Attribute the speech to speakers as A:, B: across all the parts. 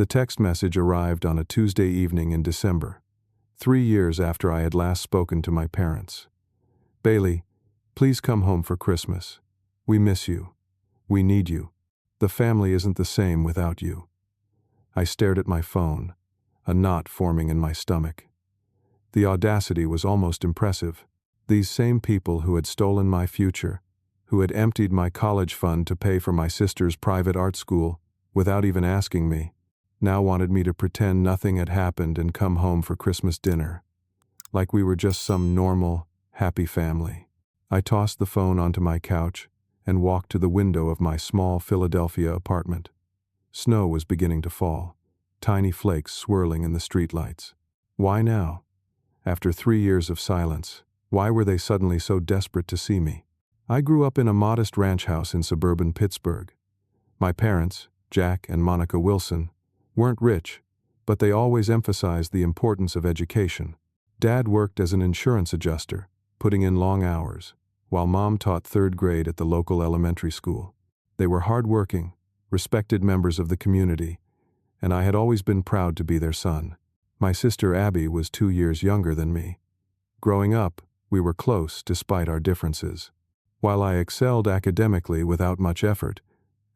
A: The text message arrived on a Tuesday evening in December, 3 years after I had last spoken to my parents. "Bailey, please come home for Christmas. We miss you. We need you. The family isn't the same without you." I stared at my phone, a knot forming in my stomach. The audacity was almost impressive. These same people who had stolen my future, who had emptied my college fund to pay for my sister's private art school without even asking me, now wanted me to pretend nothing had happened and come home for Christmas dinner, like we were just some normal, happy family. I tossed the phone onto my couch and walked to the window of my small Philadelphia apartment. Snow was beginning to fall, tiny flakes swirling in the streetlights. Why now? After 3 years of silence, why were they suddenly so desperate to see me? I grew up in a modest ranch house in suburban Pittsburgh. My parents, Jack and Monica Wilson, weren't rich, but they always emphasized the importance of education. Dad worked as an insurance adjuster, putting in long hours, while Mom taught 3rd grade at the local elementary school. They were hardworking, respected members of the community, and I had always been proud to be their son. My sister Abby was 2 years younger than me. Growing up, we were close despite our differences. While I excelled academically without much effort,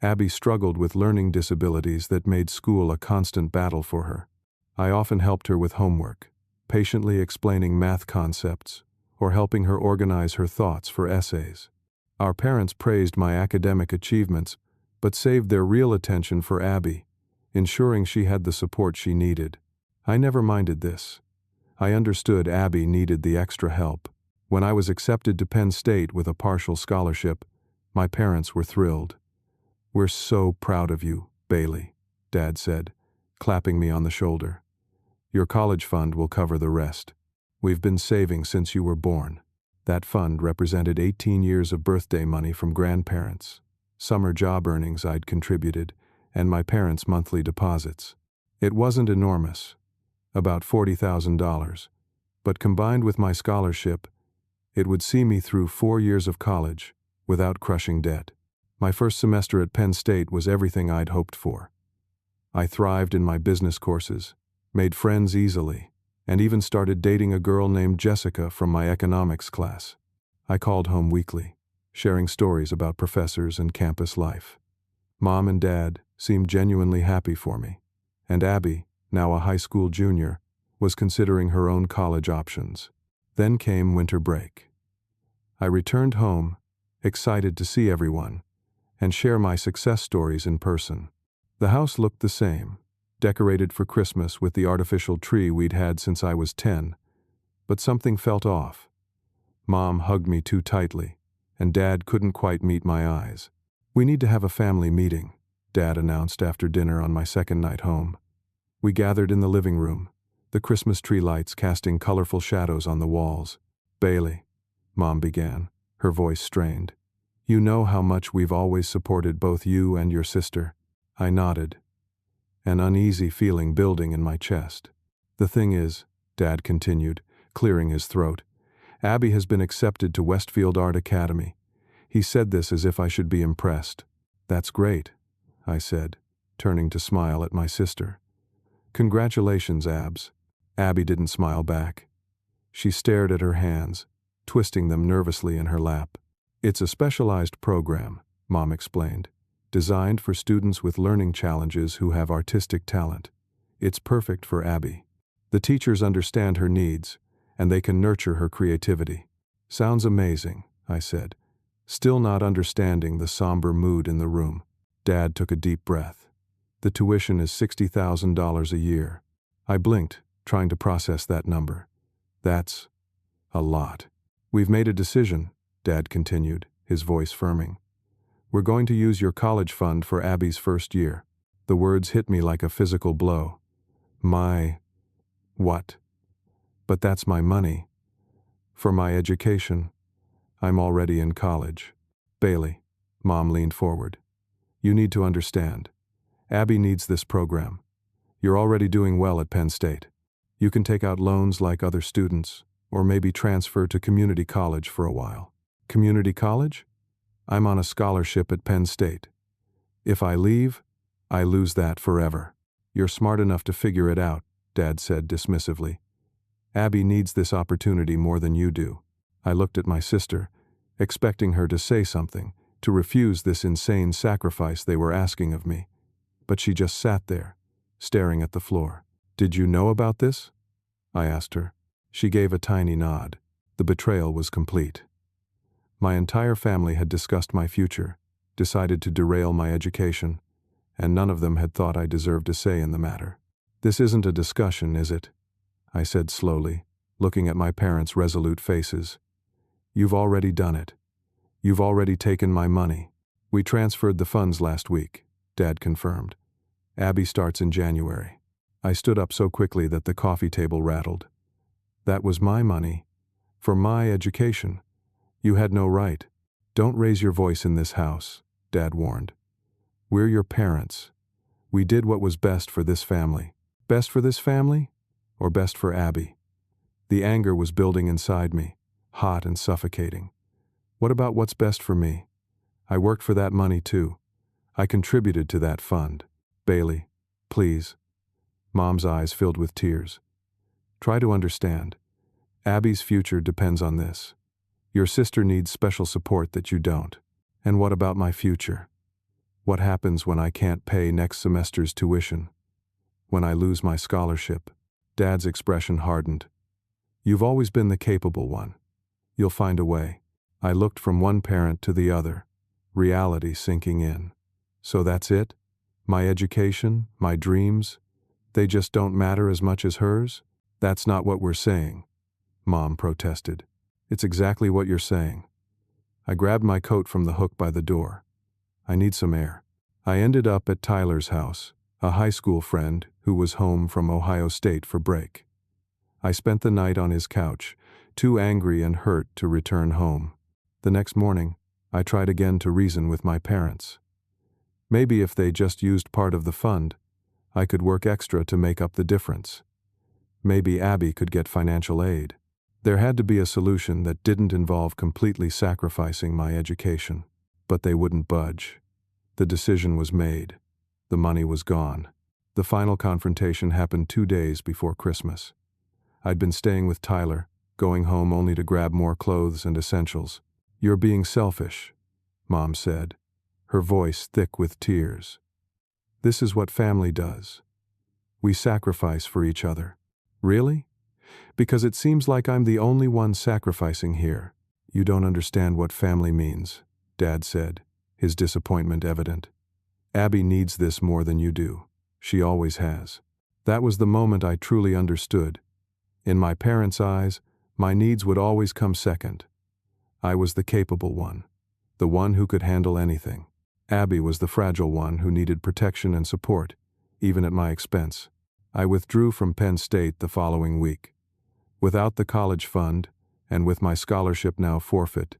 A: Abby struggled with learning disabilities that made school a constant battle for her. I often helped her with homework, patiently explaining math concepts, or helping her organize her thoughts for essays. Our parents praised my academic achievements, but saved their real attention for Abby, ensuring she had the support she needed. I never minded this. I understood Abby needed the extra help. When I was accepted to Penn State with a partial scholarship, my parents were thrilled. "We're so proud of you, Bailey," Dad said, clapping me on the shoulder. "Your college fund will cover the rest. We've been saving since you were born." That fund represented 18 years of birthday money from grandparents, summer job earnings I'd contributed, and my parents' monthly deposits. It wasn't enormous, about $40,000, but combined with my scholarship, it would see me through 4 years of college without crushing debt. My first semester at Penn State was everything I'd hoped for. I thrived in my business courses, made friends easily, and even started dating a girl named Jessica from my economics class. I called home weekly, sharing stories about professors and campus life. Mom and Dad seemed genuinely happy for me, and Abby, now a high school junior, was considering her own college options. Then came winter break. I returned home, excited to see everyone, and share my success stories in person. The house looked the same, decorated for Christmas with the artificial tree we'd had since I was 10, but something felt off. Mom hugged me too tightly, and Dad couldn't quite meet my eyes. "We need to have a family meeting," Dad announced after dinner on my second night home. We gathered in the living room, the Christmas tree lights casting colorful shadows on the walls. "Bailey," Mom began, her voice strained, "you know how much we've always supported both you and your sister." I nodded, an uneasy feeling building in my chest. "The thing is," Dad continued, clearing his throat, "Abby has been accepted to Westfield Art Academy." He said this as if I should be impressed. "That's great," I said, turning to smile at my sister. "Congratulations, Abs." Abby didn't smile back. She stared at her hands, twisting them nervously in her lap. "It's a specialized program," Mom explained, "designed for students with learning challenges who have artistic talent. It's perfect for Abby. The teachers understand her needs, and they can nurture her creativity." "Sounds amazing," I said, still not understanding the somber mood in the room. Dad took a deep breath. "The tuition is $60,000 a year." I blinked, trying to process that number. "That's a lot." "We've made a decision," Dad continued, his voice firming. "We're going to use your college fund for Abby's first year." The words hit me like a physical blow. "My... what?" "But that's my money. For my education. I'm already in college." "Bailey," Mom leaned forward, "you need to understand. Abby needs this program. You're already doing well at Penn State. You can take out loans like other students, or maybe transfer to community college for a while." "Community college? I'm on a scholarship at Penn State. If I leave, I lose that forever." "You're smart enough to figure it out," Dad said dismissively. "Abby needs this opportunity more than you do." I looked at my sister, expecting her to say something, to refuse this insane sacrifice they were asking of me. But she just sat there, staring at the floor. "Did you know about this?" I asked her. She gave a tiny nod. The betrayal was complete. My entire family had discussed my future, decided to derail my education, and none of them had thought I deserved a say in the matter. "This isn't a discussion, is it?" I said slowly, looking at my parents' resolute faces. "You've already done it. You've already taken my money." "We transferred the funds last week," Dad confirmed. "Abby starts in January." I stood up so quickly that the coffee table rattled. "That was my money. For my education. You had no right." "Don't raise your voice in this house," Dad warned. "We're your parents. We did what was best for this family." Best for this family? Or best for Abby? The anger was building inside me, hot and suffocating. What about what's best for me? I worked for that money too. I contributed to that fund. "Bailey, please." Mom's eyes filled with tears. "Try to understand. Abby's future depends on this. Your sister needs special support that you don't. And what about my future? What happens when I can't pay next semester's tuition? When I lose my scholarship?" Dad's expression hardened. "You've always been the capable one. You'll find a way." I looked from one parent to the other, reality sinking in. "So that's it? My education, my dreams, they just don't matter as much as hers?" "That's not what we're saying," Mom protested. "It's exactly what you're saying." I grabbed my coat from the hook by the door. "I need some air." I ended up at Tyler's house, a high school friend who was home from Ohio State for break. I spent the night on his couch, too angry and hurt to return home. The next morning, I tried again to reason with my parents. Maybe if they just used part of the fund, I could work extra to make up the difference. Maybe Abby could get financial aid. There had to be a solution that didn't involve completely sacrificing my education. But they wouldn't budge. The decision was made. The money was gone. The final confrontation happened 2 days before Christmas. I'd been staying with Tyler, going home only to grab more clothes and essentials. "You're being selfish," Mom said, her voice thick with tears. "This is what family does. We sacrifice for each other." "Really? Because it seems like I'm the only one sacrificing here." "You don't understand what family means," Dad said, his disappointment evident. "Abby needs this more than you do. She always has." That was the moment I truly understood. In my parents' eyes, my needs would always come second. I was the capable one, the one who could handle anything. Abby was the fragile one who needed protection and support, even at my expense. I withdrew from Penn State the following week. Without the college fund, and with my scholarship now forfeit,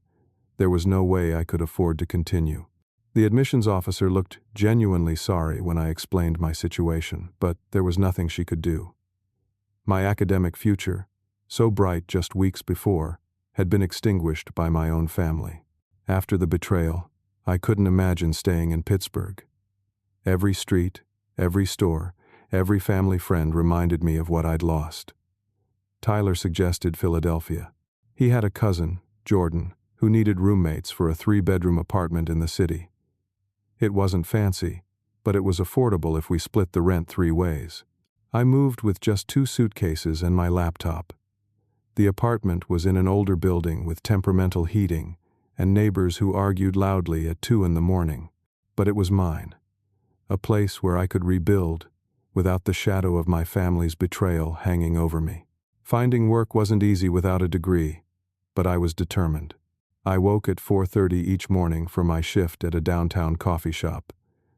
A: there was no way I could afford to continue. The admissions officer looked genuinely sorry when I explained my situation, but there was nothing she could do. My academic future, so bright just weeks before, had been extinguished by my own family. After the betrayal, I couldn't imagine staying in Pittsburgh. Every street, every store, every family friend reminded me of what I'd lost. Tyler suggested Philadelphia. He had a cousin, Jordan, who needed roommates for a 3-bedroom apartment in the city. It wasn't fancy, but it was affordable if we split the rent 3 ways. I moved with just 2 suitcases and my laptop. The apartment was in an older building with temperamental heating and neighbors who argued loudly at 2 in the morning. But it was mine. A place where I could rebuild without the shadow of my family's betrayal hanging over me. Finding work wasn't easy without a degree, but I was determined. I woke at 4:30 each morning for my shift at a downtown coffee shop,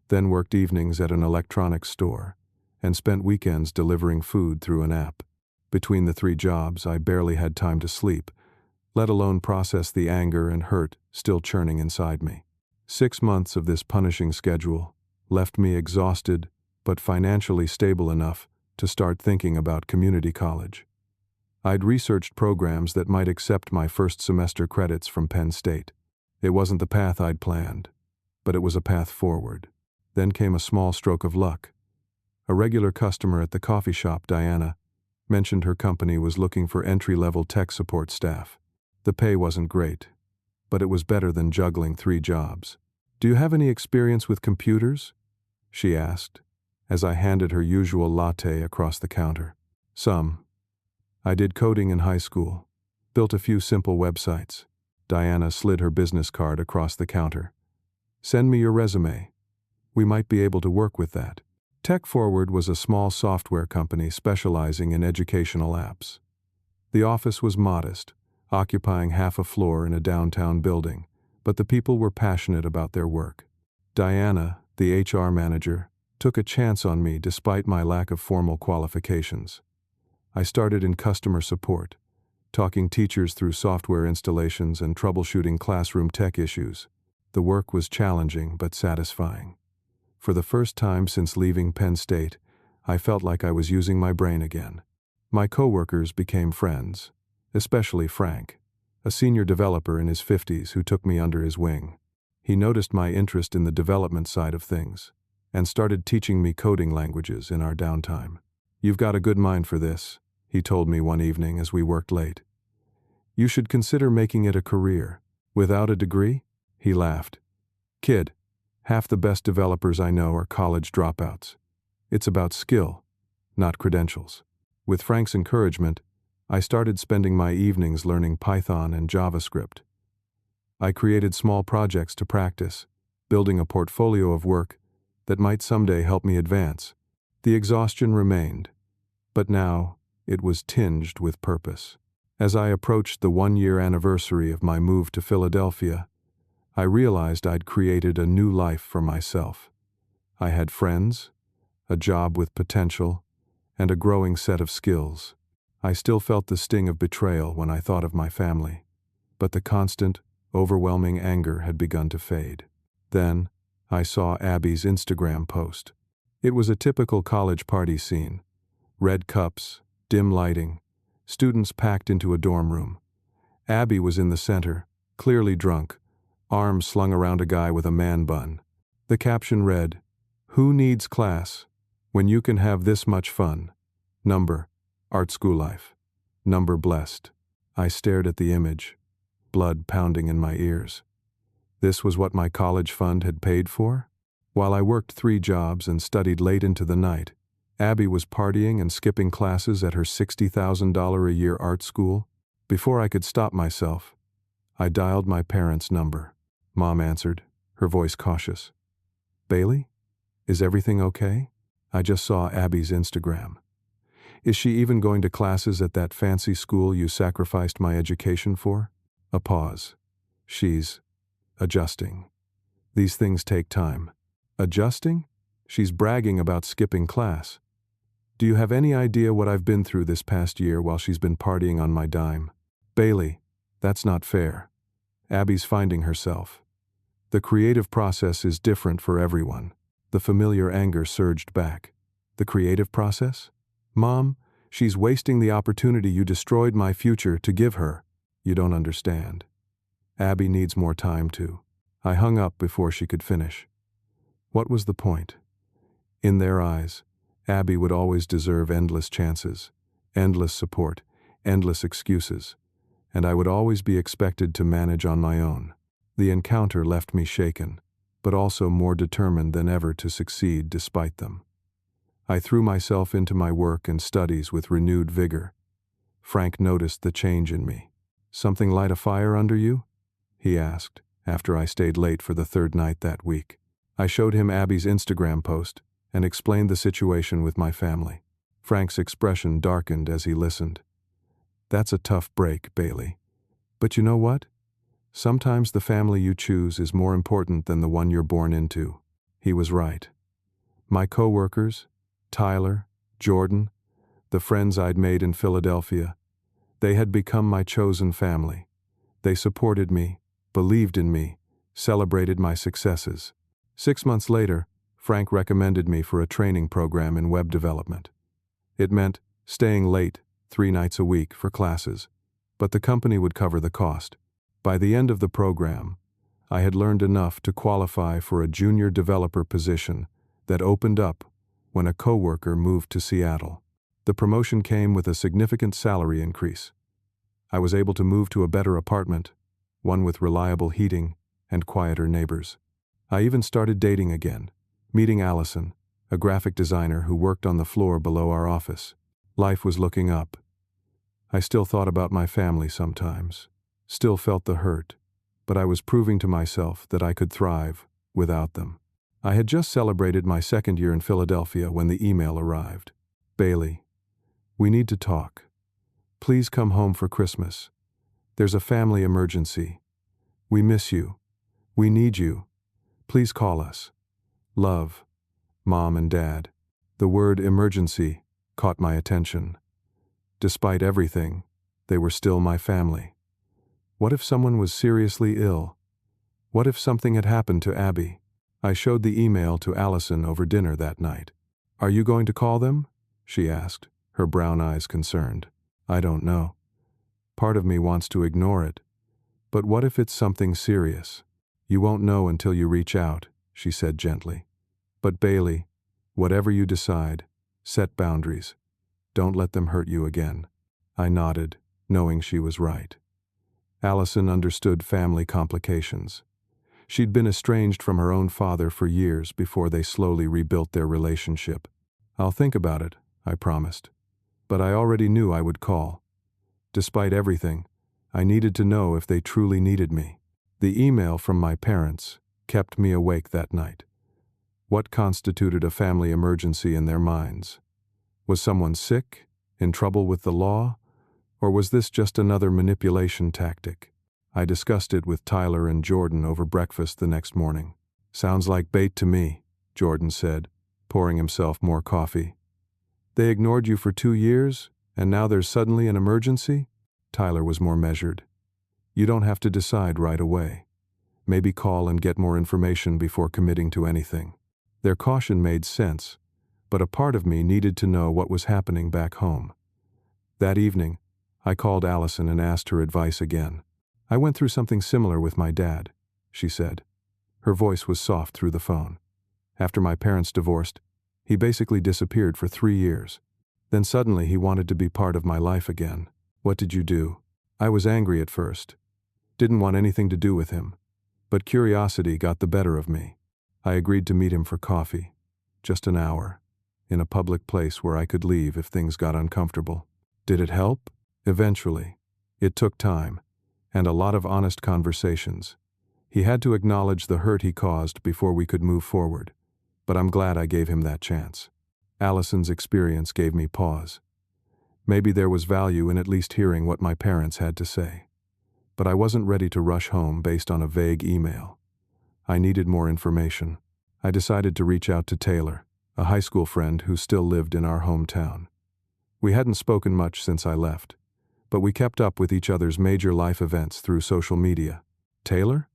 A: then worked evenings at an electronics store, and spent weekends delivering food through an app. Between the 3 jobs, I barely had time to sleep, let alone process the anger and hurt still churning inside me. 6 months of this punishing schedule left me exhausted but financially stable enough to start thinking about community college. I'd researched programs that might accept my first semester credits from Penn State. It wasn't the path I'd planned, but it was a path forward. Then came a small stroke of luck. A regular customer at the coffee shop, Diana, mentioned her company was looking for entry-level tech support staff. The pay wasn't great, but it was better than juggling 3 jobs. "Do you have any experience with computers?" she asked, as I handed her usual latte across the counter. "Some. I did coding in high school. Built a few simple websites." Diana slid her business card across the counter. "Send me your resume. We might be able to work with that." Tech Forward was a small software company specializing in educational apps. The office was modest, occupying half a floor in a downtown building, but the people were passionate about their work. Diana, the HR manager, took a chance on me despite my lack of formal qualifications. I started in customer support, talking teachers through software installations and troubleshooting classroom tech issues. The work was challenging but satisfying. For the first time since leaving Penn State, I felt like I was using my brain again. My coworkers became friends, especially Frank, a senior developer in his 50s who took me under his wing. He noticed my interest in the development side of things and started teaching me coding languages in our downtime. "You've got a good mind for this," he told me one evening as we worked late. "You should consider making it a career." "Without a degree?" He laughed. "Kid, half the best developers I know are college dropouts. It's about skill, not credentials." With Frank's encouragement, I started spending my evenings learning Python and JavaScript. I created small projects to practice, building a portfolio of work that might someday help me advance. The exhaustion remained, but now it was tinged with purpose. As I approached the 1-year anniversary of my move to Philadelphia, I realized I'd created a new life for myself. I had friends, a job with potential, and a growing set of skills. I still felt the sting of betrayal when I thought of my family, but the constant, overwhelming anger had begun to fade. Then, I saw Abby's Instagram post. It was a typical college party scene. Red cups, dim lighting, students packed into a dorm room. Abby was in the center, clearly drunk, arms slung around a guy with a man bun. The caption read, "Who needs class when you can have this much fun? Number, art school life. Number blessed." I stared at the image, blood pounding in my ears. This was what my college fund had paid for? While I worked 3 jobs and studied late into the night, Abby was partying and skipping classes at her $60,000 a year art school. Before I could stop myself, I dialed my parents' number. Mom answered, her voice cautious. "Bailey? Is everything okay? I just saw Abby's Instagram. Is she even going to classes at that fancy school you sacrificed my education for?" A pause. "She's adjusting. These things take time." "Adjusting? She's bragging about skipping class. Do you have any idea what I've been through this past year while she's been partying on my dime?" "Bailey, that's not fair. Abby's finding herself. The creative process is different for everyone." The familiar anger surged back. "The creative process? Mom, she's wasting the opportunity you destroyed my future to give her." "You don't understand. Abby needs more time too." I hung up before she could finish. What was the point? In their eyes, Abby would always deserve endless chances, endless support, endless excuses, and I would always be expected to manage on my own. The encounter left me shaken, but also more determined than ever to succeed despite them. I threw myself into my work and studies with renewed vigor. Frank noticed the change in me. "Something light a fire under you?" he asked, after I stayed late for the 3rd night that week. I showed him Abby's Instagram post and explained the situation with my family. Frank's expression darkened as he listened. "That's a tough break, Bailey. But you know what? Sometimes the family you choose is more important than the one you're born into." He was right. My coworkers, Tyler, Jordan, the friends I'd made in Philadelphia, they had become my chosen family. They supported me, believed in me, celebrated my successes. 6 months later, Frank recommended me for a training program in web development. It meant staying late 3 nights a week for classes, but the company would cover the cost. By the end of the program, I had learned enough to qualify for a junior developer position that opened up when a coworker moved to Seattle. The promotion came with a significant salary increase. I was able to move to a better apartment, one with reliable heating and quieter neighbors. I even started dating again, meeting Allison, a graphic designer who worked on the floor below our office. Life was looking up. I still thought about my family sometimes, still felt the hurt, but I was proving to myself that I could thrive without them. I had just celebrated my second year in Philadelphia when the email arrived. Bailey, we need to talk. Please come home for Christmas. There's a family emergency. We miss you. We need you. Please call us. Love, Mom and Dad. The word emergency caught my attention. Despite everything, they were still my family. What if someone was seriously ill? What if something had happened to Abby? I showed the email to Allison over dinner that night. Are you going to call them? She asked, her brown eyes concerned. I don't know. Part of me wants to ignore it. But what if it's something serious? You won't know until you reach out, she said gently. But Bailey, whatever you decide, set boundaries. Don't let them hurt you again. I nodded, knowing she was right. Allison understood family complications. She'd been estranged from her own father for years before they slowly rebuilt their relationship. I'll think about it, I promised. But I already knew I would call. Despite everything, I needed to know if they truly needed me. The email from my parents kept me awake that night. What constituted a family emergency in their minds? Was someone sick, in trouble with the law, or was this just another manipulation tactic? I discussed it with Tyler and Jordan over breakfast the next morning. Sounds like bait to me, Jordan said, pouring himself more coffee. They ignored you for 2 years, and now there's suddenly an emergency? Tyler was more measured. You don't have to decide right away. Maybe call and get more information before committing to anything. Their caution made sense, but a part of me needed to know what was happening back home. That evening, I called Allison and asked her advice again. I went through something similar with my dad, she said. Her voice was soft through the phone. After my parents divorced, he basically disappeared for 3 years. Then suddenly he wanted to be part of my life again. What did you do? I was angry at first. Didn't want anything to do with him. But curiosity got the better of me. I agreed to meet him for coffee. Just an hour. In a public place where I could leave if things got uncomfortable. Did it help? Eventually. It took time, and a lot of honest conversations. He had to acknowledge the hurt he caused before we could move forward, but I'm glad I gave him that chance. Allison's experience gave me pause. Maybe there was value in at least hearing what my parents had to say. But I wasn't ready to rush home based on a vague email. I needed more information. I decided to reach out to Taylor, a high school friend who still lived in our hometown. We hadn't spoken much since I left, but we kept up with each other's major life events through social media. Taylor?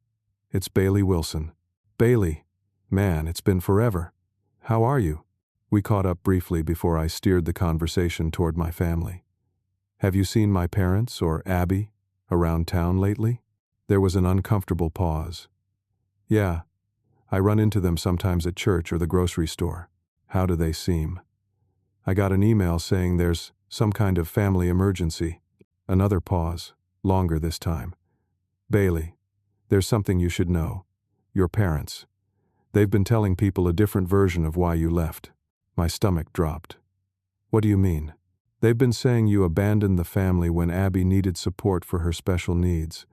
A: It's Bailey Wilson. Bailey, man, it's been forever. How are you? We caught up briefly before I steered the conversation toward my family. Have you seen my parents or Abby around town lately? There was an uncomfortable pause. Yeah, I run into them sometimes at church or the grocery store. How do they seem? I got an email saying there's some kind of family emergency. Another pause, longer this time. Bailey, there's something you should know. Your parents. They've been telling people a different version of why you left. My stomach dropped. What do you mean? They've been saying you abandoned the family when Abby needed support for her special needs,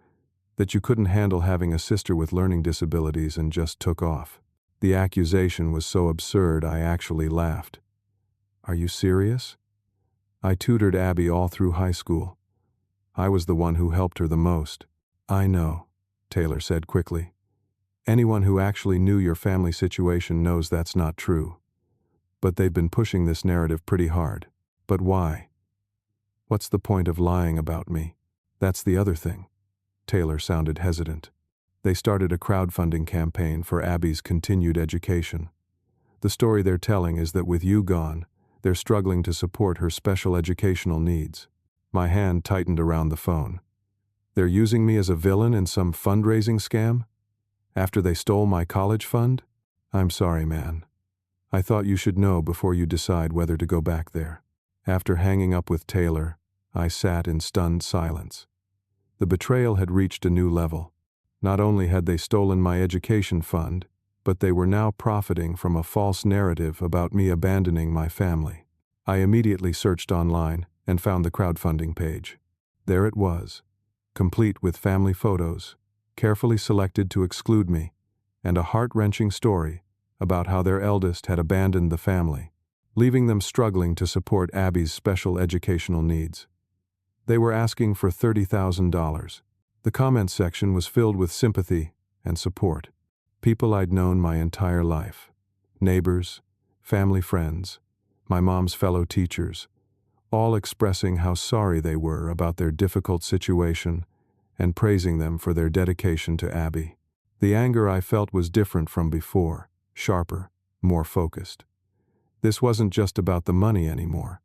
A: that you couldn't handle having a sister with learning disabilities and just took off. The accusation was so absurd I actually laughed. Are you serious? I tutored Abby all through high school. I was the one who helped her the most. I know, Taylor said quickly. Anyone who actually knew your family situation knows that's not true. But they've been pushing this narrative pretty hard. But why? What's the point of lying about me? That's the other thing. Taylor sounded hesitant. They started a crowdfunding campaign for Abby's continued education. The story they're telling is that with you gone, they're struggling to support her special educational needs. My hand tightened around the phone. They're using me as a villain in some fundraising scam? After they stole my college fund? I'm sorry, man. I thought you should know before you decide whether to go back there." After hanging up with Taylor, I sat in stunned silence. The betrayal had reached a new level. Not only had they stolen my education fund, but they were now profiting from a false narrative about me abandoning my family. I immediately searched online and found the crowdfunding page. There it was, complete with family photos, carefully selected to exclude me, and a heart-wrenching story about how their eldest had abandoned the family, leaving them struggling to support Abby's special educational needs. They were asking for $30,000. The comment section was filled with sympathy and support. People I'd known my entire life, neighbors, family friends, my mom's fellow teachers, all expressing how sorry they were about their difficult situation and praising them for their dedication to Abby. The anger I felt was different from before, sharper, more focused. This wasn't just about the money anymore.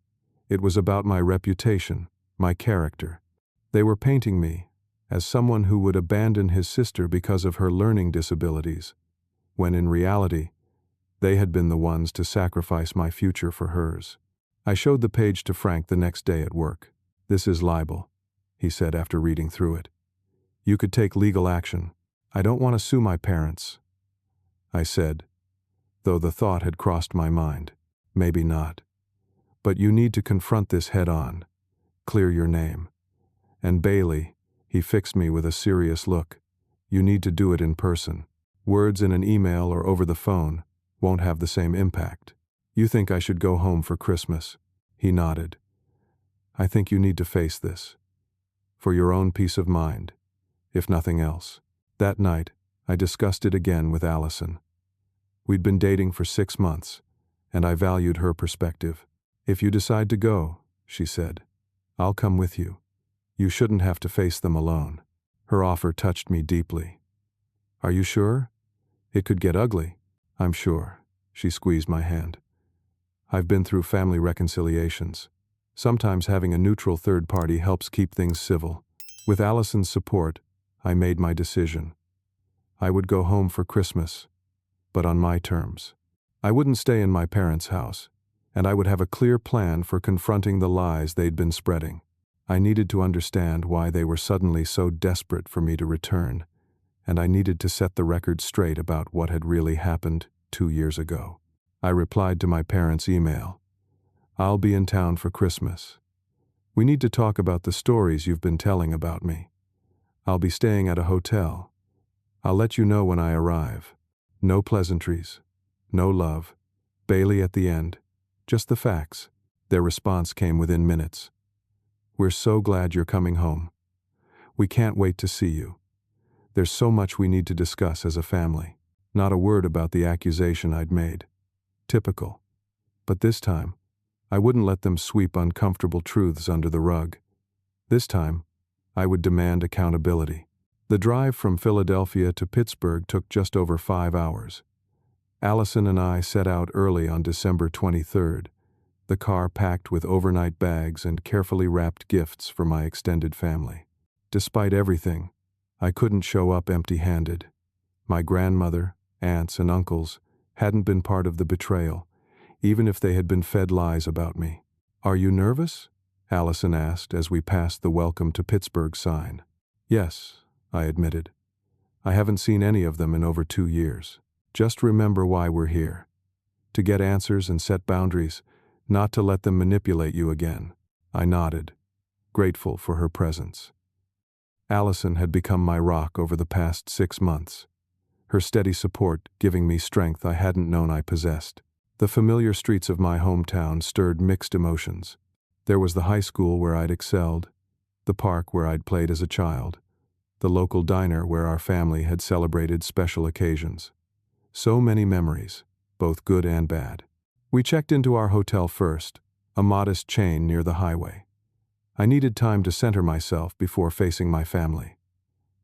A: It was about my reputation, my character. They were painting me as someone who would abandon his sister because of her learning disabilities, when in reality, they had been the ones to sacrifice my future for hers. I showed the page to Frank the next day at work. "This is libel," he said after reading through it. "You could take legal action." "I don't want to sue my parents," I said, though the thought had crossed my mind. "Maybe not. But you need to confront this head-on. Clear your name. And Bailey," he fixed me with a serious look, "you need to do it in person. Words in an email or over the phone won't have the same impact. You think I should go home for Christmas?" He nodded. "I think you need to face this. For your own peace of mind, if nothing else." That night, I discussed it again with Allison. We'd been dating for 6 months, and I valued her perspective. "If you decide to go," she said, "I'll come with you. You shouldn't have to face them alone." Her offer touched me deeply. "Are you sure? It could get ugly." "I'm sure." She squeezed my hand. "I've been through family reconciliations. Sometimes having a neutral third party helps keep things civil." With Allison's support, I made my decision. I would go home for Christmas, but on my terms. I wouldn't stay in my parents' house, and I would have a clear plan for confronting the lies they'd been spreading. I needed to understand why they were suddenly so desperate for me to return, and I needed to set the record straight about what had really happened 2 years ago. I replied to my parents' email. "I'll be in town for Christmas. We need to talk about the stories you've been telling about me. I'll be staying at a hotel. I'll let you know when I arrive. No pleasantries. No love. Bailey at the end. Just the facts." Their response came within minutes. "We're so glad you're coming home. We can't wait to see you. There's so much we need to discuss as a family." Not a word about the accusation I'd made. Typical. But this time, I wouldn't let them sweep uncomfortable truths under the rug. This time, I would demand accountability. The drive from Philadelphia to Pittsburgh took just over 5 hours. Allison and I set out early on December 23rd, the car packed with overnight bags and carefully wrapped gifts for my extended family. Despite everything, I couldn't show up empty-handed. My grandmother, aunts, and uncles hadn't been part of the betrayal, even if they had been fed lies about me. "Are you nervous?" Allison asked as we passed the "Welcome to Pittsburgh" sign. "Yes," I admitted. "I haven't seen any of them in over 2 years. Just remember why we're here. To get answers and set boundaries, not to let them manipulate you again." I nodded, grateful for her presence. Allison had become my rock over the past 6 months, her steady support giving me strength I hadn't known I possessed. The familiar streets of my hometown stirred mixed emotions. There was the high school where I'd excelled, the park where I'd played as a child, the local diner where our family had celebrated special occasions. So many memories, both good and bad. We checked into our hotel first, a modest chain near the highway. I needed time to center myself before facing my family.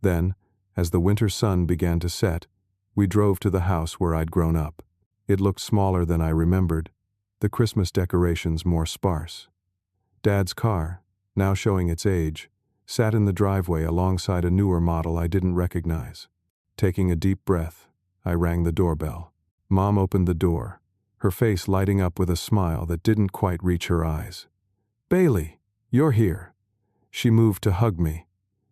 A: Then, as the winter sun began to set, we drove to the house where I'd grown up. It looked smaller than I remembered, the Christmas decorations more sparse. Dad's car, now showing its age, sat in the driveway alongside a newer model I didn't recognize. Taking a deep breath, I rang the doorbell. Mom opened the door, her face lighting up with a smile that didn't quite reach her eyes. "Bailey, you're here." She moved to hug me,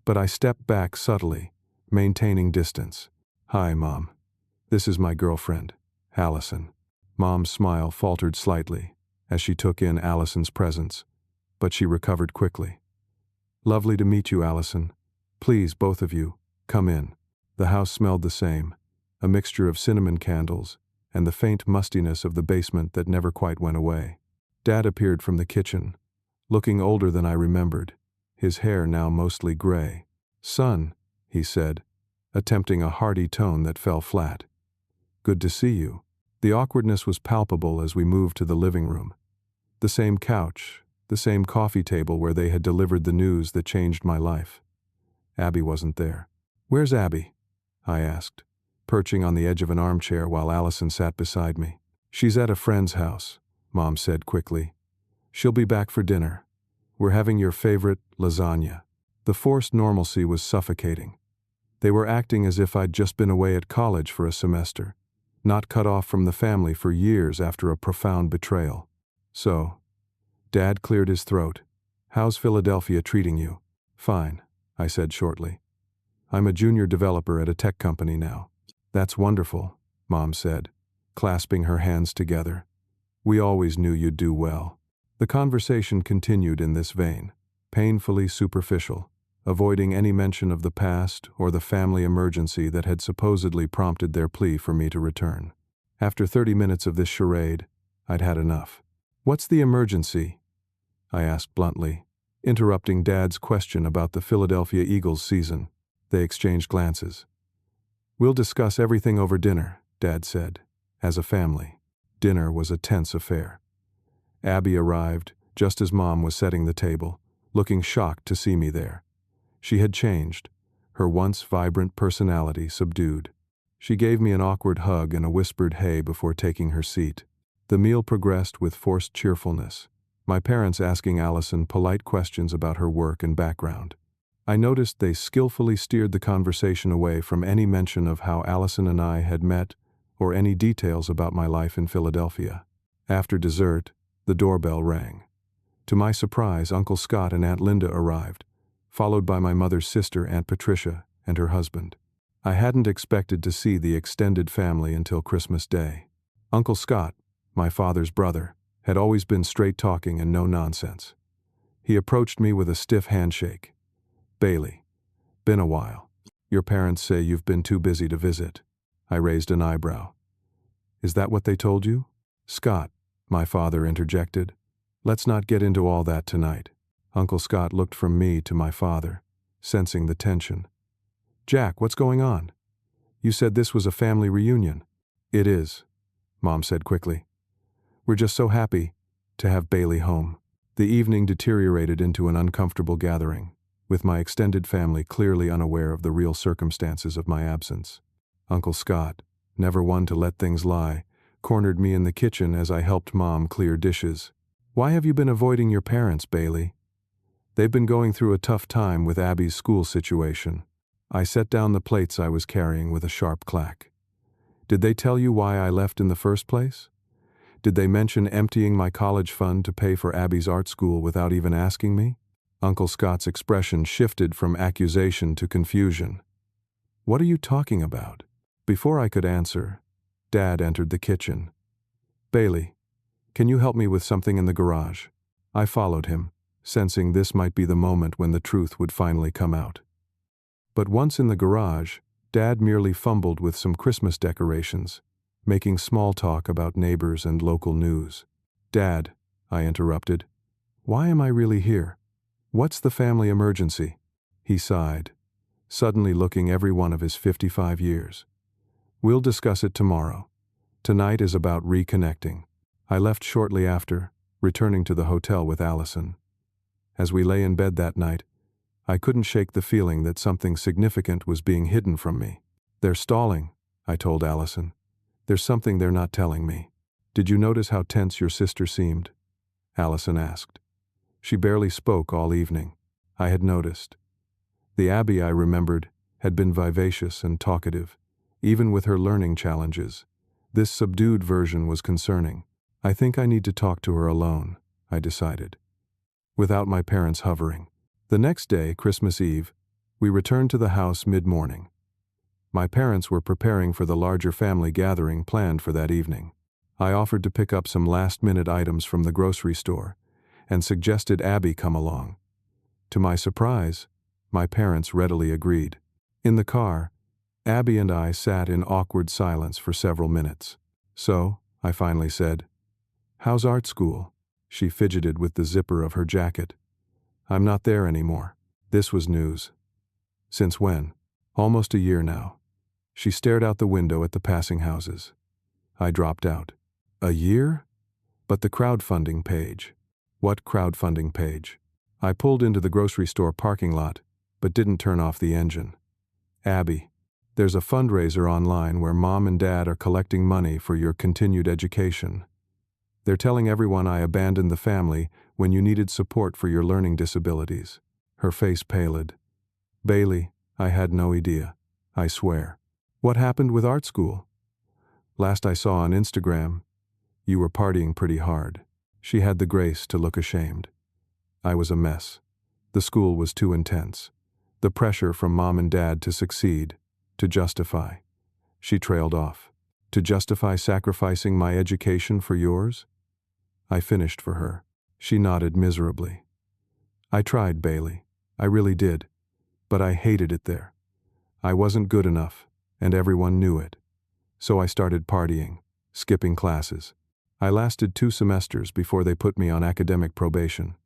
A: but I stepped back subtly, maintaining distance. "Hi, Mom. This is my girlfriend, Allison." Mom's smile faltered slightly as she took in Allison's presence, but she recovered quickly. "Lovely to meet you, Allison. Please, both of you, come in." The house smelled the same, a mixture of cinnamon candles and the faint mustiness of the basement that never quite went away. Dad appeared from the kitchen, looking older than I remembered, his hair now mostly gray. "Son," he said, attempting a hearty tone that fell flat. "Good to see you." The awkwardness was palpable as we moved to the living room. The same couch, the same coffee table where they had delivered the news that changed my life. Abby wasn't there. "Where's Abby?" I asked, perching on the edge of an armchair while Allison sat beside me. "She's at a friend's house," Mom said quickly. "She'll be back for dinner. We're having your favorite lasagna." The forced normalcy was suffocating. They were acting as if I'd just been away at college for a semester, not cut off from the family for years after a profound betrayal. "So," Dad cleared his throat, "how's Philadelphia treating you?" "Fine," I said shortly. "I'm a junior developer at a tech company now." "That's wonderful," Mom said, clasping her hands together. "We always knew you'd do well." The conversation continued in this vein, painfully superficial, avoiding any mention of the past or the family emergency that had supposedly prompted their plea for me to return. After 30 minutes of this charade, I'd had enough. "What's the emergency?" I asked bluntly, interrupting Dad's question about the Philadelphia Eagles season. They exchanged glances. "We'll discuss everything over dinner," Dad said, "as a family." Dinner was a tense affair. Abby arrived just as Mom was setting the table, looking shocked to see me there. She had changed, her once vibrant personality subdued. She gave me an awkward hug and a whispered hey before taking her seat. The meal progressed with forced cheerfulness, my parents asking Allison polite questions about her work and background. I noticed they skillfully steered the conversation away from any mention of how Allison and I had met or any details about my life in Philadelphia. After dessert, the doorbell rang. To my surprise, Uncle Scott and Aunt Linda arrived, followed by my mother's sister, Aunt Patricia, and her husband. I hadn't expected to see the extended family until Christmas Day. Uncle Scott, my father's brother, had always been straight-talking and no nonsense. He approached me with a stiff handshake. "Bailey, been a while. Your parents say you've been too busy to visit." I raised an eyebrow. "Is that what they told you?" "Scott," my father interjected, "let's not get into all that tonight." Uncle Scott looked from me to my father, sensing the tension. "Jack, what's going on? You said this was a family reunion." "It is," Mom said quickly. "We're just so happy to have Bailey home." The evening deteriorated into an uncomfortable gathering, with my extended family clearly unaware of the real circumstances of my absence. Uncle Scott, never one to let things lie, cornered me in the kitchen as I helped Mom clear dishes. "Why have you been avoiding your parents, Bailey?" "They've been going through a tough time with Abby's school situation." I set down the plates I was carrying with a sharp clack. "Did they tell you why I left in the first place? Did they mention emptying my college fund to pay for Abby's art school without even asking me?" Uncle Scott's expression shifted from accusation to confusion. "What are you talking about?" Before I could answer, Dad entered the kitchen. "Bailey, can you help me with something in the garage?" I followed him, sensing this might be the moment when the truth would finally come out. But once in the garage, Dad merely fumbled with some Christmas decorations, making small talk about neighbors and local news. "Dad," I interrupted, "why am I really here? What's the family emergency?" He sighed, suddenly looking every one of his 55 years. "We'll discuss it tomorrow. Tonight is about reconnecting." I left shortly after, returning to the hotel with Allison. As we lay in bed that night, I couldn't shake the feeling that something significant was being hidden from me. "They're stalling," I told Allison. "There's something they're not telling me." "Did you notice how tense your sister seemed?" Allison asked. She barely spoke all evening. I had noticed. The Abby I remembered had been vivacious and talkative, even with her learning challenges. This subdued version was concerning. I think I need to talk to her alone, I decided, without my parents hovering. The next day, Christmas Eve, we returned to the house mid-morning. My parents were preparing for the larger family gathering planned for that evening. I offered to pick up some last-minute items from the grocery store and suggested Abby come along. To my surprise, my parents readily agreed. In the car, Abby and I sat in awkward silence for several minutes. "So," I finally said, "how's art school?" She fidgeted with the zipper of her jacket. "I'm not there anymore." This was news. "Since when?" "Almost a year now." She stared out the window at the passing houses. I dropped out. "A year?" "But the crowdfunding page." "What crowdfunding page?" I pulled into the grocery store parking lot, but didn't turn off the engine. "Abby, there's a fundraiser online where Mom and Dad are collecting money for your continued education. They're telling everyone I abandoned the family when you needed support for your learning disabilities." Her face paled. "Bailey, I had no idea. I swear." "What happened with art school?" "Last I saw on Instagram, you were partying pretty hard." She had the grace to look ashamed. I was a mess. The school was too intense. The pressure from Mom and Dad to succeed, to justify. She trailed off. "To justify sacrificing my education for yours?" I finished for her. She nodded miserably. "I tried, Bailey. I really did. But I hated it there. I wasn't good enough, and everyone knew it. So I started partying, skipping classes. I lasted 2 semesters before they put me on academic probation.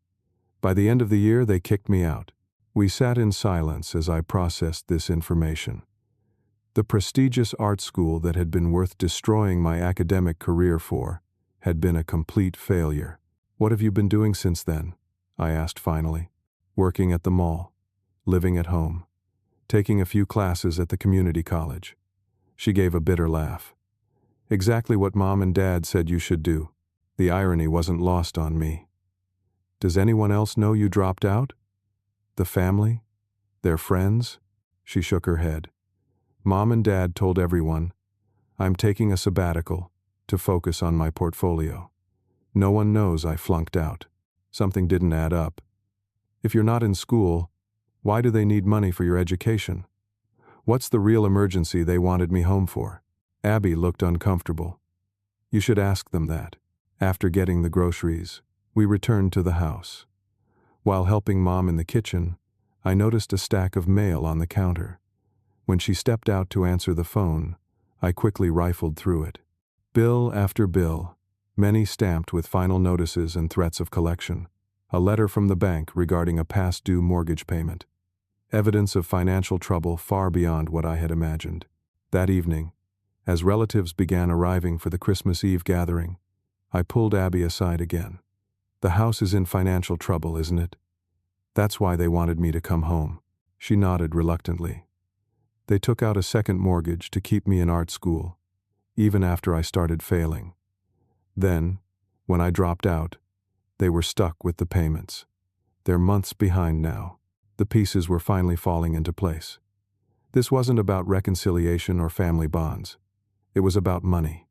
A: By the end of the year, they kicked me out." We sat in silence as I processed this information. The prestigious art school that had been worth destroying my academic career for had been a complete failure. "What have you been doing since then?" I asked finally. "Working at the mall, living at home, taking a few classes at the community college." She gave a bitter laugh. "Exactly what Mom and Dad said you should do." The irony wasn't lost on me. "Does anyone else know you dropped out? The family? Their friends?" She shook her head. "Mom and Dad told everyone. I'm taking a sabbatical to focus on my portfolio. No one knows I flunked out." Something didn't add up. "If you're not in school, why do they need money for your education? What's the real emergency they wanted me home for?" Abby looked uncomfortable. "You should ask them that." After getting the groceries, we returned to the house. While helping Mom in the kitchen, I noticed a stack of mail on the counter. When she stepped out to answer the phone, I quickly rifled through it. Bill after bill, many stamped with final notices and threats of collection. A letter from the bank regarding a past due mortgage payment. Evidence of financial trouble far beyond what I had imagined. That evening, as relatives began arriving for the Christmas Eve gathering, I pulled Abby aside again. "The house is in financial trouble, isn't it? That's why they wanted me to come home." She nodded reluctantly. "They took out a second mortgage to keep me in art school, even after I started failing. Then, when I dropped out, they were stuck with the payments. They're months behind now." The pieces were finally falling into place. This wasn't about reconciliation or family bonds. It was about money.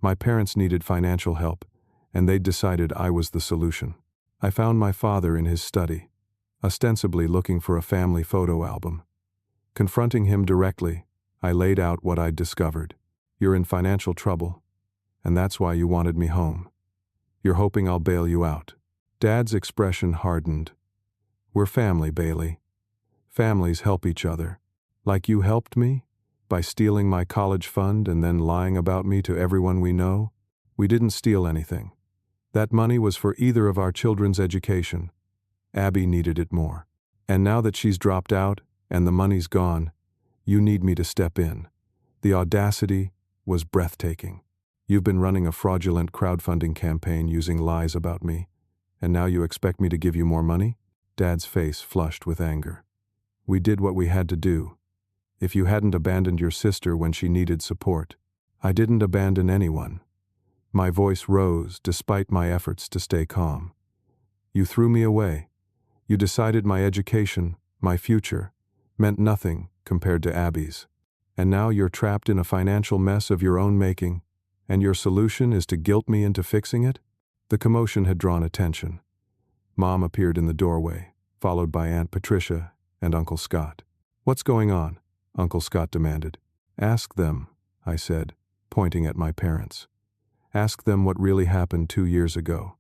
A: My parents needed financial help, and they'd decided I was the solution. I found my father in his study, ostensibly looking for a family photo album. Confronting him directly, I laid out what I'd discovered. "You're in financial trouble, and that's why you wanted me home. You're hoping I'll bail you out." Dad's expression hardened. "We're family, Bailey. Families help each other. Like you helped me, by stealing my college fund and then lying about me to everyone we know. We didn't steal anything. That money was for either of our children's education. Abby needed it more. And now that she's dropped out and the money's gone, you need me to step in." The audacity was breathtaking. "You've been running a fraudulent crowdfunding campaign using lies about me, and now you expect me to give you more money?" Dad's face flushed with anger. "We did what we had to do. If you hadn't abandoned your sister when she needed support." "I didn't abandon anyone." My voice rose despite my efforts to stay calm. "You threw me away. You decided my education, my future, meant nothing compared to Abby's. And now you're trapped in a financial mess of your own making, And your solution is to guilt me into fixing it? The commotion had drawn attention. Mom appeared in the doorway, followed by Aunt Patricia and Uncle Scott. "What's going on?" Uncle Scott demanded. "Ask them," I said, pointing at my parents. "Ask them what really happened 2 years ago.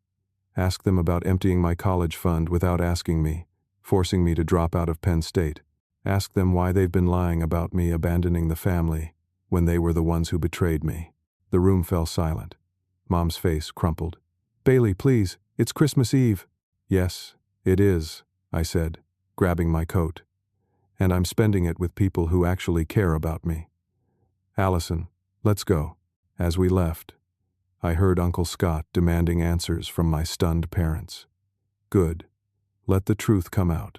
A: Ask them about emptying my college fund without asking me, forcing me to drop out of Penn State. Ask them why they've been lying about me abandoning the family when they were the ones who betrayed me." The room fell silent. Mom's face crumpled. "Bailey, please, it's Christmas Eve." "Yes, it is," I said, grabbing my coat. "And I'm spending it with people who actually care about me. Allison, let's go." As we left, I heard Uncle Scott demanding answers from my stunned parents. Good. Let the truth come out.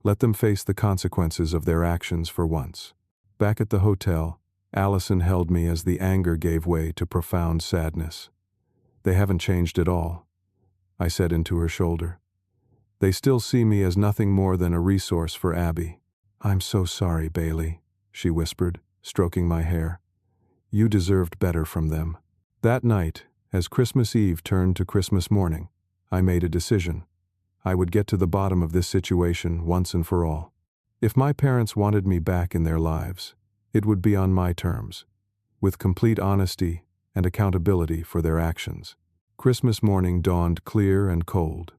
A: Let them face the consequences of their actions for once. Back at the hotel, Allison held me as the anger gave way to profound sadness. "They haven't changed at all," I said into her shoulder. "They still see me as nothing more than a resource for Abby." "I'm so sorry, Bailey," she whispered, stroking my hair. "You deserved better from them." That night, as Christmas Eve turned to Christmas morning, I made a decision. I would get to the bottom of this situation once and for all. If my parents wanted me back in their lives, it would be on my terms, with complete honesty and accountability for their actions. Christmas morning dawned clear and cold.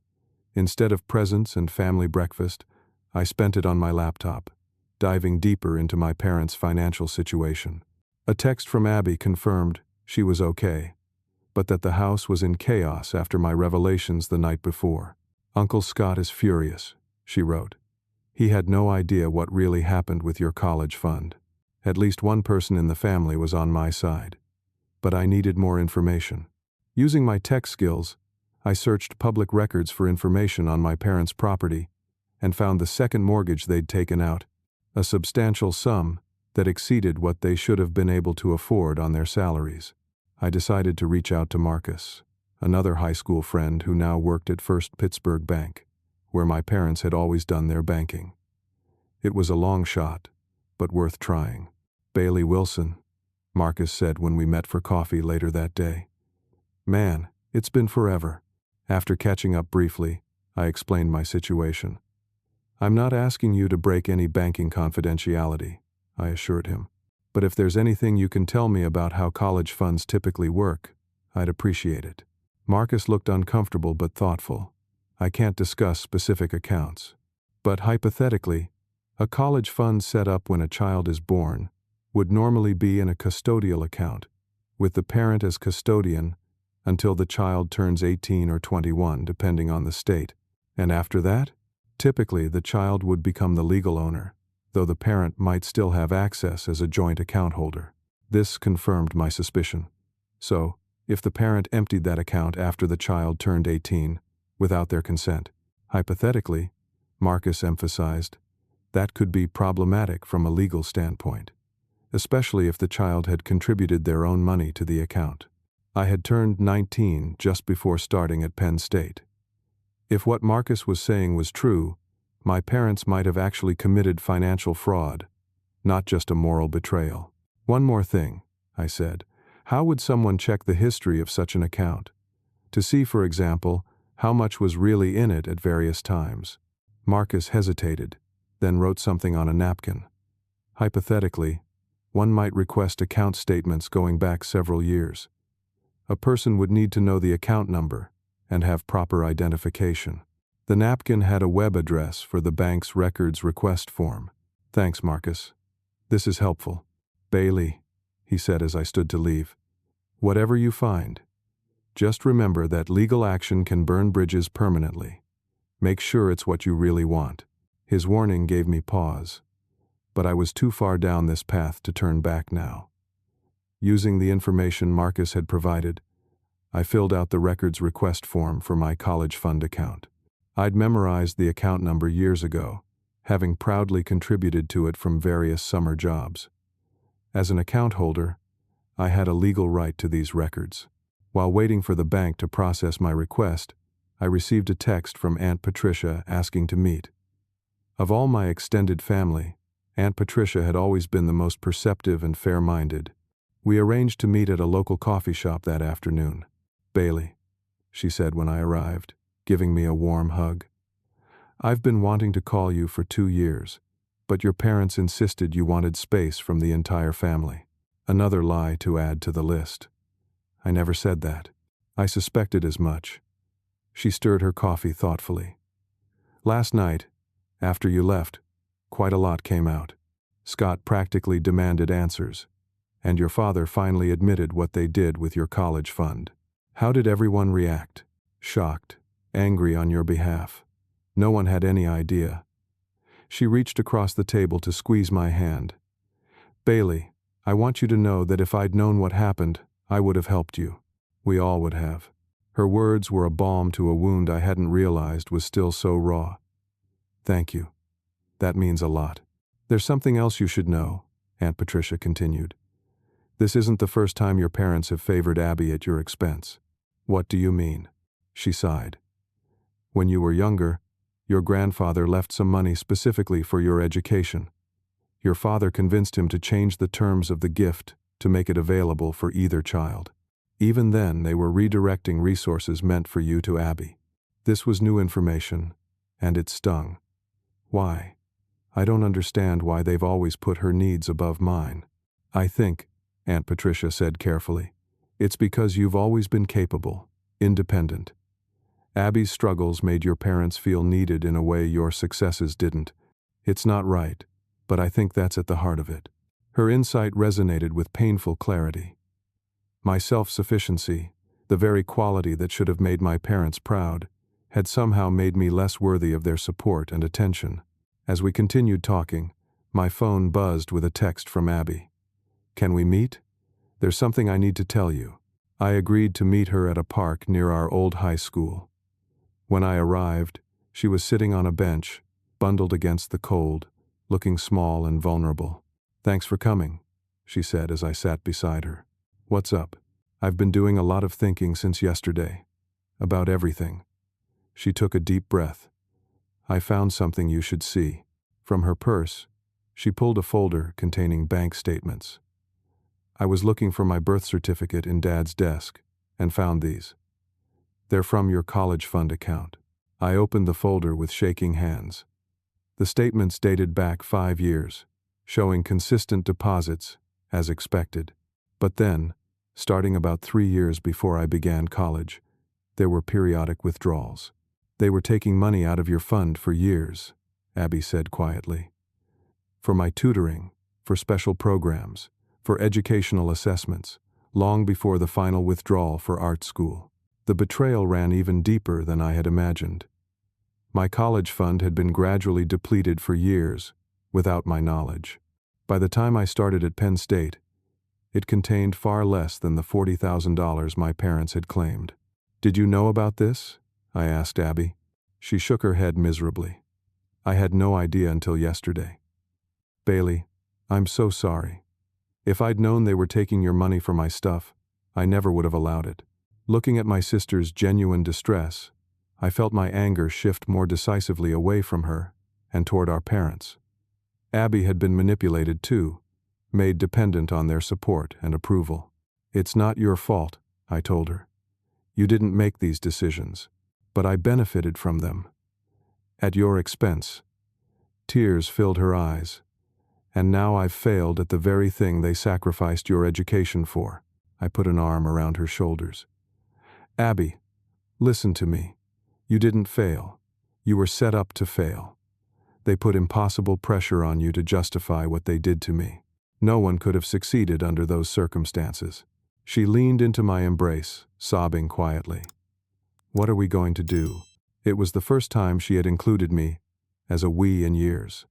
A: Instead of presents and family breakfast, I spent it on my laptop, diving deeper into my parents' financial situation. A text from Abby confirmed she was okay, but that the house was in chaos after my revelations the night before. "Uncle Scott is furious," she wrote. "He had no idea what really happened with your college fund. At least one person in the family was on my side. But I needed more information." Using my tech skills, I searched public records for information on my parents' property and found the second mortgage they'd taken out, a substantial sum that exceeded what they should have been able to afford on their salaries. I decided to reach out to Marcus, another high school friend who now worked at First Pittsburgh Bank, where my parents had always done their banking. It was a long shot, but worth trying. "Bailey Wilson," Marcus said when we met for coffee later that day. "Man, it's been forever." After catching up briefly, I explained my situation. "I'm not asking you to break any banking confidentiality," I assured him. "But if there's anything you can tell me about how college funds typically work, I'd appreciate it." Marcus looked uncomfortable but thoughtful. "I can't discuss specific accounts. But hypothetically, a college fund set up when a child is born would normally be in a custodial account, with the parent as custodian until the child turns 18 or 21, depending on the state. And after that, typically the child would become the legal owner, though the parent might still have access as a joint account holder." This confirmed my suspicion. So, if the parent emptied that account after the child turned 18, without their consent, hypothetically, Marcus emphasized, that could be problematic from a legal standpoint, especially if the child had contributed their own money to the account. I had turned 19 just before starting at Penn State. If what Marcus was saying was true, my parents might have actually committed financial fraud, not just a moral betrayal. "One more thing," I said. "How would someone check the history of such an account? To see, for example, how much was really in it at various times?" Marcus hesitated, then wrote something on a napkin. "Hypothetically, one might request account statements going back several years. A person would need to know the account number and have proper identification." The napkin had a web address for the bank's records request form. "Thanks, Marcus. This is helpful." "Bailey," he said as I stood to leave, "whatever you find, just remember that legal action can burn bridges permanently. Make sure it's what you really want." His warning gave me pause, but I was too far down this path to turn back now. Using the information Marcus had provided, I filled out the records request form for my college fund account. I'd memorized the account number years ago, having proudly contributed to it from various summer jobs. As an account holder, I had a legal right to these records. While waiting for the bank to process my request, I received a text from Aunt Patricia asking to meet. Of all my extended family, Aunt Patricia had always been the most perceptive and fair-minded, We arranged to meet at a local coffee shop that afternoon. "Bailey," she said when I arrived, giving me a warm hug. "I've been wanting to call you for 2 years, but your parents insisted you wanted space from the entire family." Another lie to add to the list. I never said that. I suspected as much. She stirred her coffee thoughtfully. "Last night, after you left, quite a lot came out. Scott practically demanded answers, and your father finally admitted what they did with your college fund. How did everyone react? Shocked, angry on your behalf. No one had any idea." She reached across the table to squeeze my hand. "Bailey, I want you to know that if I'd known what happened, I would have helped you. We all would have." Her words were a balm to a wound I hadn't realized was still so raw. "Thank you. That means a lot. There's something else you should know," Aunt Patricia continued. "This isn't the first time your parents have favored Abby at your expense." "What do you mean?" She sighed. "When you were younger, your grandfather left some money specifically for your education. Your father convinced him to change the terms of the gift to make it available for either child. Even then, they were redirecting resources meant for you to Abby. This was new information, and it stung. Why? I don't understand why they've always put her needs above mine." "I think," Aunt Patricia said carefully, "it's because you've always been capable, independent. Abby's struggles made your parents feel needed in a way your successes didn't. It's not right, but I think that's at the heart of it." Her insight resonated with painful clarity. My self-sufficiency, the very quality that should have made my parents proud, had somehow made me less worthy of their support and attention. As we continued talking, my phone buzzed with a text from Abby. "Can we meet? There's something I need to tell you." I agreed to meet her at a park near our old high school. When I arrived, she was sitting on a bench, bundled against the cold, looking small and vulnerable. "Thanks for coming," she said as I sat beside her. "What's up?" "I've been doing a lot of thinking since yesterday. About everything." She took a deep breath. "I found something you should see." From her purse, she pulled a folder containing bank statements. "I was looking for my birth certificate in Dad's desk and found these. They're from your college fund account." I opened the folder with shaking hands. The statements dated back 5 years, showing consistent deposits, as expected. But then, starting about 3 years before I began college, there were periodic withdrawals. "They were taking money out of your fund for years," Abby said quietly. "For my tutoring, for special programs, for educational assessments, long before the final withdrawal for art school. The betrayal ran even deeper than I had imagined. My college fund had been gradually depleted for years, without my knowledge. By the time I started at Penn State, it contained far less than the $40,000 my parents had claimed." "Did you know about this?" I asked Abby. She shook her head miserably. "I had no idea until yesterday." "Bailey, I'm so sorry. If I'd known they were taking your money for my stuff, I never would have allowed it." Looking at my sister's genuine distress, I felt my anger shift more decisively away from her and toward our parents. Abby had been manipulated too, made dependent on their support and approval. "It's not your fault," I told her. "You didn't make these decisions, but I benefited from them. At your expense." Tears filled her eyes. "And now I've failed at the very thing they sacrificed your education for." I put an arm around her shoulders. "Abby, listen to me. You didn't fail. You were set up to fail. They put impossible pressure on you to justify what they did to me. No one could have succeeded under those circumstances." She leaned into my embrace, sobbing quietly. "What are we going to do?" It was the first time she had included me as a we in years.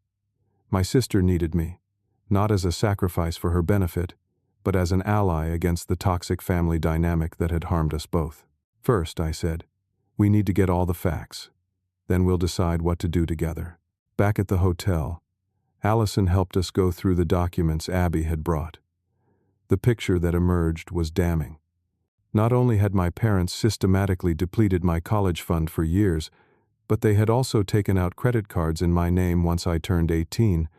A: My sister needed me, not as a sacrifice for her benefit, but as an ally against the toxic family dynamic that had harmed us both. "First," I said, "we need to get all the facts. Then we'll decide what to do together." Back at the hotel, Allison helped us go through the documents Abby had brought. The picture that emerged was damning. Not only had my parents systematically depleted my college fund for years, but they had also taken out credit cards in my name once I turned 18,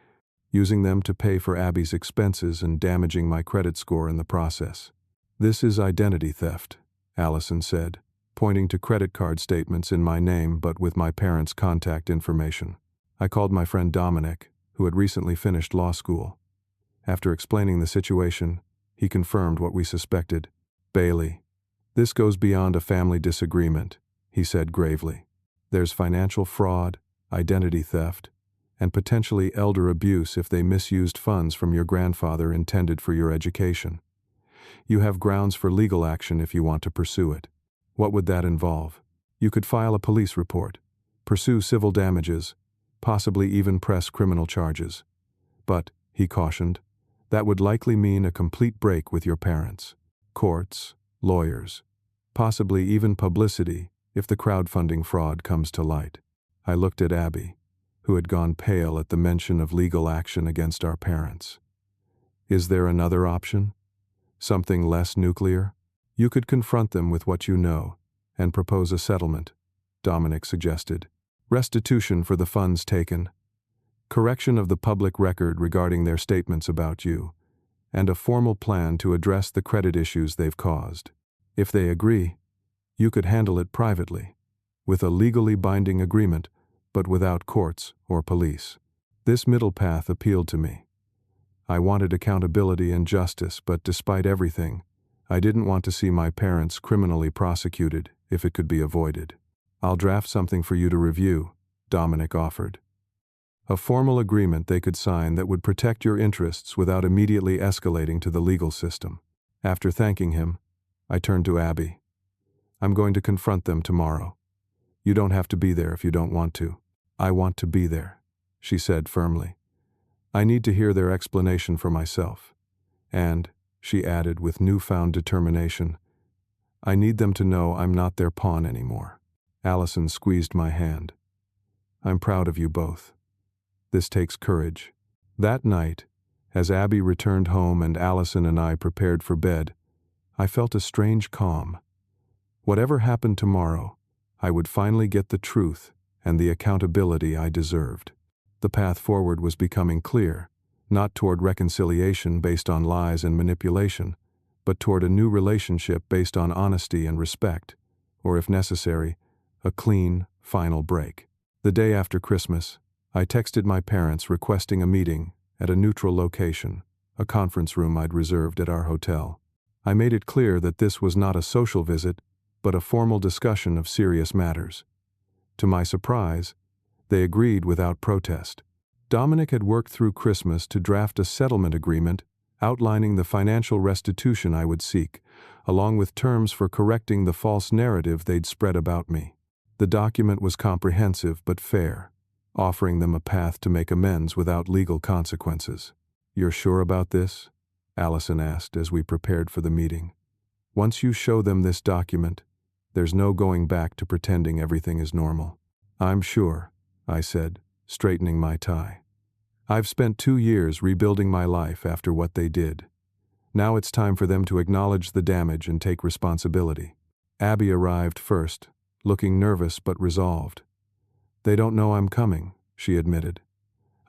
A: using them to pay for Abby's expenses and damaging my credit score in the process. This is identity theft, Allison said, pointing to credit card statements in my name but with my parents' contact information. I called my friend Dominic, who had recently finished law school. After explaining the situation, he confirmed what we suspected. Bailey, this goes beyond a family disagreement, he said gravely. There's financial fraud, identity theft, and potentially elder abuse if they misused funds from your grandfather intended for your education. You have grounds for legal action if you want to pursue it. What would that involve? You could file a police report, pursue civil damages, possibly even press criminal charges. But, he cautioned, that would likely mean a complete break with your parents. Courts, lawyers, possibly even publicity if the crowdfunding fraud comes to light. I looked at Abby, who had gone pale at the mention of legal action against our parents. Is there another option? Something less nuclear? You could confront them with what you know and propose a settlement, Dominic suggested. Restitution for the funds taken, correction of the public record regarding their statements about you, and a formal plan to address the credit issues they've caused. If they agree, you could handle it privately, with a legally binding agreement, but without courts or police. This middle path appealed to me. I wanted accountability and justice, but despite everything, I didn't want to see my parents criminally prosecuted if it could be avoided. I'll draft something for you to review, Dominic offered. A formal agreement they could sign that would protect your interests without immediately escalating to the legal system. After thanking him, I turned to Abby. I'm going to confront them tomorrow. You don't have to be there if you don't want to. I want to be there, she said firmly. I need to hear their explanation for myself. And, she added with newfound determination, I need them to know I'm not their pawn anymore. Allison squeezed my hand. I'm proud of you both. This takes courage. That night, as Abby returned home and Allison and I prepared for bed, I felt a strange calm. Whatever happened tomorrow, I would finally get the truth and the accountability I deserved. The path forward was becoming clear, not toward reconciliation based on lies and manipulation, but toward a new relationship based on honesty and respect, or if necessary, a clean, final break. The day after Christmas, I texted my parents requesting a meeting at a neutral location, a conference room I'd reserved at our hotel. I made it clear that this was not a social visit, but a formal discussion of serious matters. To my surprise, they agreed without protest. Dominic had worked through Christmas to draft a settlement agreement outlining the financial restitution I would seek, along with terms for correcting the false narrative they'd spread about me. The document was comprehensive but fair, offering them a path to make amends without legal consequences. You're sure about this? Allison asked as we prepared for the meeting. Once you show them this document, there's no going back to pretending everything is normal. I'm sure, I said, straightening my tie. I've spent 2 years rebuilding my life after what they did. Now it's time for them to acknowledge the damage and take responsibility. Abby arrived first, looking nervous but resolved. They don't know I'm coming, she admitted.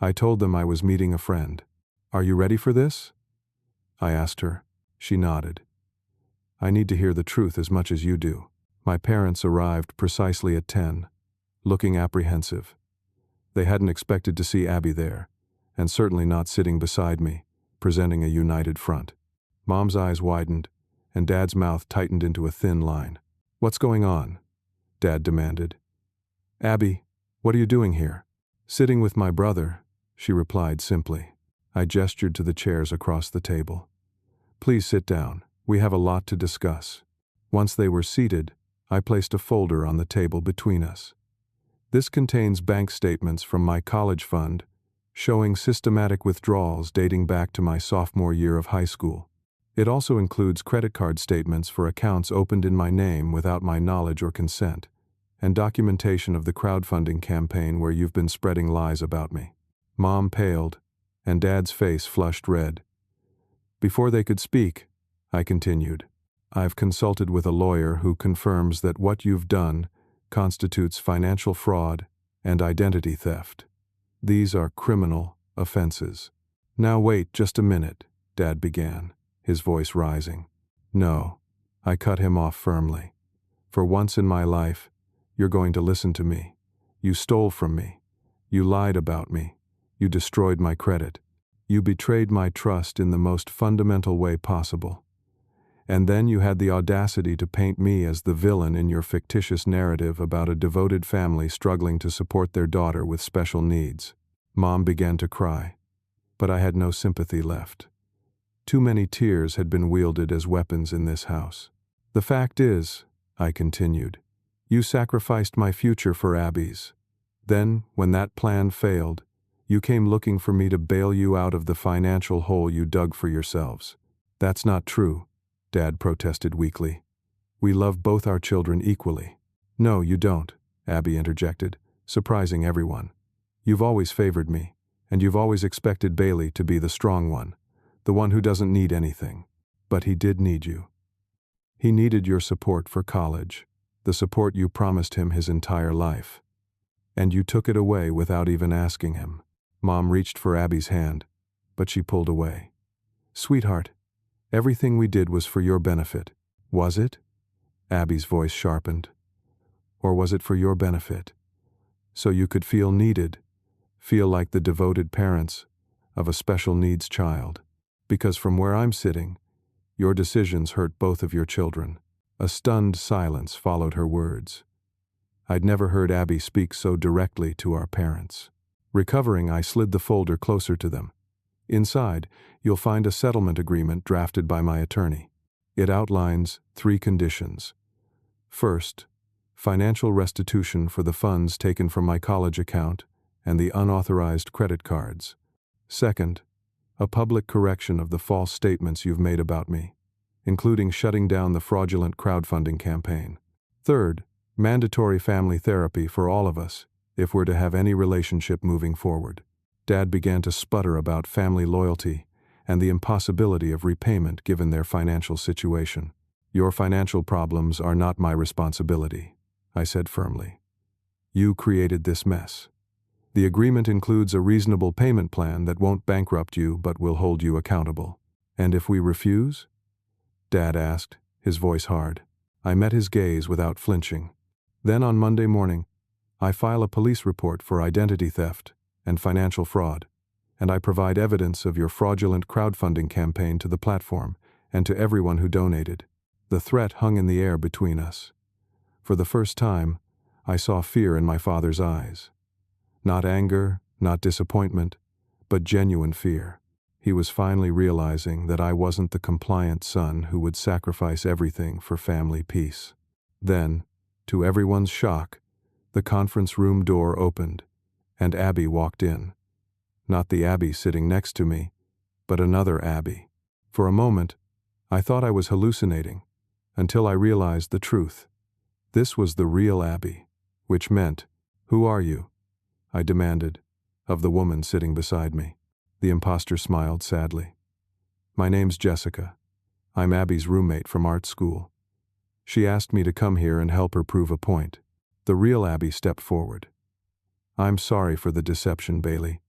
A: I told them I was meeting a friend. Are you ready for this? I asked her. She nodded. I need to hear the truth as much as you do. My parents arrived precisely at 10, looking apprehensive. They hadn't expected to see Abby there, and certainly not sitting beside me, presenting a united front. Mom's eyes widened, and Dad's mouth tightened into a thin line. What's going on? Dad demanded. Abby, what are you doing here? Sitting with my brother, she replied simply. I gestured to the chairs across the table. Please sit down. We have a lot to discuss. Once they were seated, I placed a folder on the table between us. This contains bank statements from my college fund, showing systematic withdrawals dating back to my sophomore year of high school. It also includes credit card statements for accounts opened in my name without my knowledge or consent, and documentation of the crowdfunding campaign where you've been spreading lies about me. Mom paled, and Dad's face flushed red. Before they could speak, I continued. I've consulted with a lawyer who confirms that what you've done constitutes financial fraud and identity theft. These are criminal, offenses. Now wait just a minute, Dad began, his voice rising. No, I cut him off firmly. For once in my life, you're going to listen to me. You stole from me. You lied about me. You destroyed my credit. You betrayed my trust in the most fundamental way possible. And then you had the audacity to paint me as the villain in your fictitious narrative about a devoted family struggling to support their daughter with special needs. Mom began to cry, but I had no sympathy left. Too many tears had been wielded as weapons in this house. The fact is, I continued, you sacrificed my future for Abby's. Then, when that plan failed, you came looking for me to bail you out of the financial hole you dug for yourselves. That's not true, Dad protested weakly. We love both our children equally. No, you don't, Abby interjected, surprising everyone. You've always favored me, and you've always expected Bailey to be the strong one, the one who doesn't need anything. But he did need you. He needed your support for college, the support you promised him his entire life. And you took it away without even asking him. Mom reached for Abby's hand, but she pulled away. Sweetheart, everything we did was for your benefit. Was it? Abby's voice sharpened. Or was it for your benefit? So you could feel needed, feel like the devoted parents of a special needs child. Because from where I'm sitting, your decisions hurt both of your children. A stunned silence followed her words. I'd never heard Abby speak so directly to our parents. Recovering, I slid the folder closer to them. Inside, you'll find a settlement agreement drafted by my attorney. It outlines 3 conditions. First, financial restitution for the funds taken from my college account and the unauthorized credit cards. Second, a public correction of the false statements you've made about me, including shutting down the fraudulent crowdfunding campaign. Third, mandatory family therapy for all of us if we're to have any relationship moving forward. Dad began to sputter about family loyalty and the impossibility of repayment given their financial situation. Your financial problems are not my responsibility, I said firmly. You created this mess. The agreement includes a reasonable payment plan that won't bankrupt you but will hold you accountable. And if we refuse? Dad asked, his voice hard. I met his gaze without flinching. Then on Monday morning, I file a police report for identity theft and financial fraud, and I provide evidence of your fraudulent crowdfunding campaign to the platform and to everyone who donated. The threat hung in the air between us. For the first time, I saw fear in my father's eyes. Not anger, not disappointment, but genuine fear. He was finally realizing that I wasn't the compliant son who would sacrifice everything for family peace. Then, to everyone's shock, the conference room door opened, and Abby walked in. Not the Abby sitting next to me, but another Abby. For a moment, I thought I was hallucinating, until I realized the truth. This was the real Abby, which meant, "Who are you?" I demanded, of the woman sitting beside me. The imposter smiled sadly. My name's Jessica. I'm Abby's roommate from art school. She asked me to come here and help her prove a point. The real Abby stepped forward. I'm sorry for the deception, Bailey,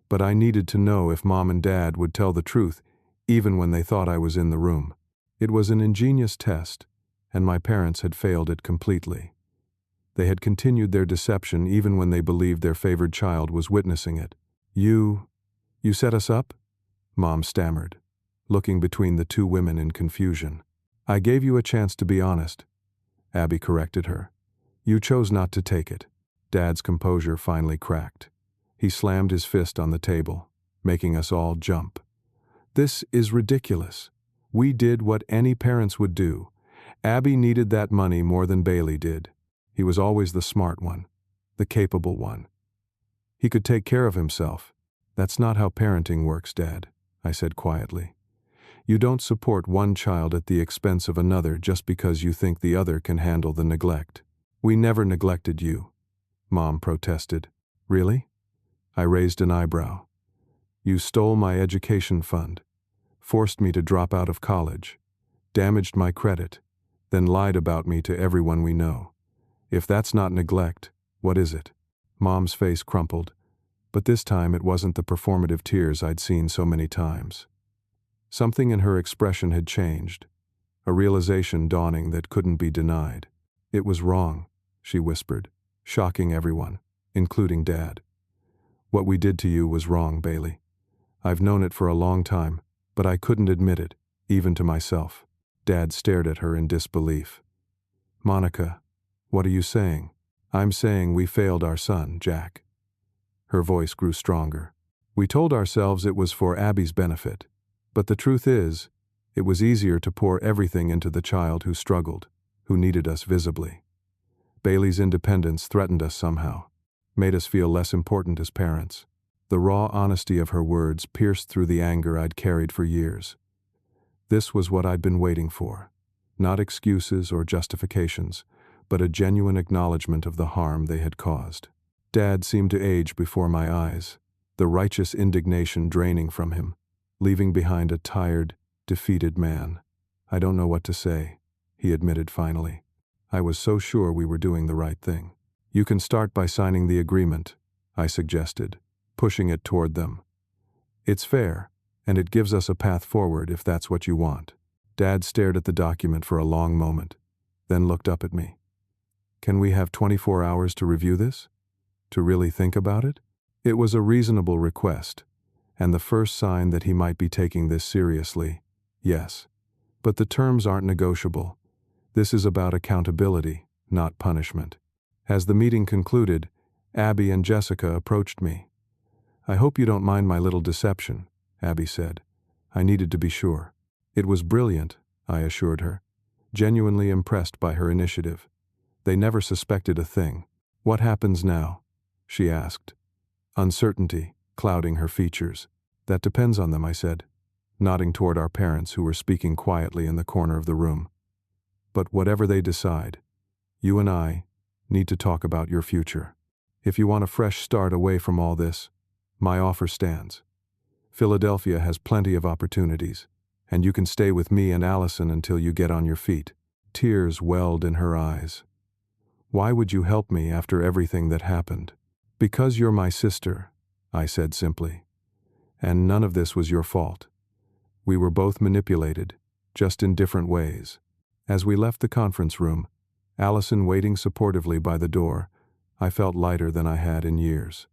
A: but I needed to know if Mom and Dad would tell the truth, even when they thought I was in the room. It was an ingenious test, and my parents had failed it completely. They had continued their deception even when they believed their favored child was witnessing it. You set us up? Mom stammered, looking between the 2 women in confusion. I gave you a chance to be honest, Abby corrected her. You chose not to take it. Dad's composure finally cracked. He slammed his fist on the table, making us all jump. This is ridiculous. We did what any parents would do. Abby needed that money more than Bailey did. He was always the smart one, the capable one. He could take care of himself. That's not how parenting works, Dad, I said quietly. You don't support one child at the expense of another just because you think the other can handle the neglect. We never neglected you, Mom protested. Really? I raised an eyebrow. You stole my education fund, forced me to drop out of college, damaged my credit, then lied about me to everyone we know. If that's not neglect, what is it? Mom's face crumpled, But this time it wasn't the performative tears I'd seen so many times. Something in her expression had changed, a realization dawning that couldn't be denied. "It was wrong," she whispered, shocking everyone, including Dad. "What we did to you was wrong, Bailey. I've known it for a long time, but I couldn't admit it, even to myself." Dad stared at her in disbelief. "Monica, what are you saying?" "I'm saying we failed our son, Jack." Her voice grew stronger. "We told ourselves it was for Abby's benefit, but the truth is, it was easier to pour everything into the child who struggled, who needed us visibly. Bailey's independence threatened us somehow, made us feel less important as parents." The raw honesty of her words pierced through the anger I'd carried for years. This was what I'd been waiting for. Not excuses or justifications, but a genuine acknowledgement of the harm they had caused. Dad seemed to age before my eyes, the righteous indignation draining from him, leaving behind a tired, defeated man. "I don't know what to say," he admitted finally. "I was so sure we were doing the right thing." "You can start by signing the agreement," I suggested, pushing it toward them. "It's fair, and it gives us a path forward if that's what you want." Dad stared at the document for a long moment, then looked up at me. "Can we have 24 hours to review this? To really think about it?" It was a reasonable request, and the first sign that he might be taking this seriously. "Yes. But the terms aren't negotiable. This is about accountability, not punishment." As the meeting concluded, Abby and Jessica approached me. "I hope you don't mind my little deception," Abby said. "I needed to be sure." "It was brilliant," I assured her, genuinely impressed by her initiative. "They never suspected a thing." "What happens now?" she asked, uncertainty clouding her features. "That depends on them," I said, nodding toward our parents who were speaking quietly in the corner of the room. "But whatever they decide, you and I need to talk about your future. If you want a fresh start away from all this, my offer stands. Philadelphia has plenty of opportunities, and you can stay with me and Allison until you get on your feet." Tears welled in her eyes. "Why would you help me after everything that happened?" "Because you're my sister," I said simply. "And none of this was your fault. We were both manipulated, just in different ways." As we left the conference room, Allison waiting supportively by the door, I felt lighter than I had in years.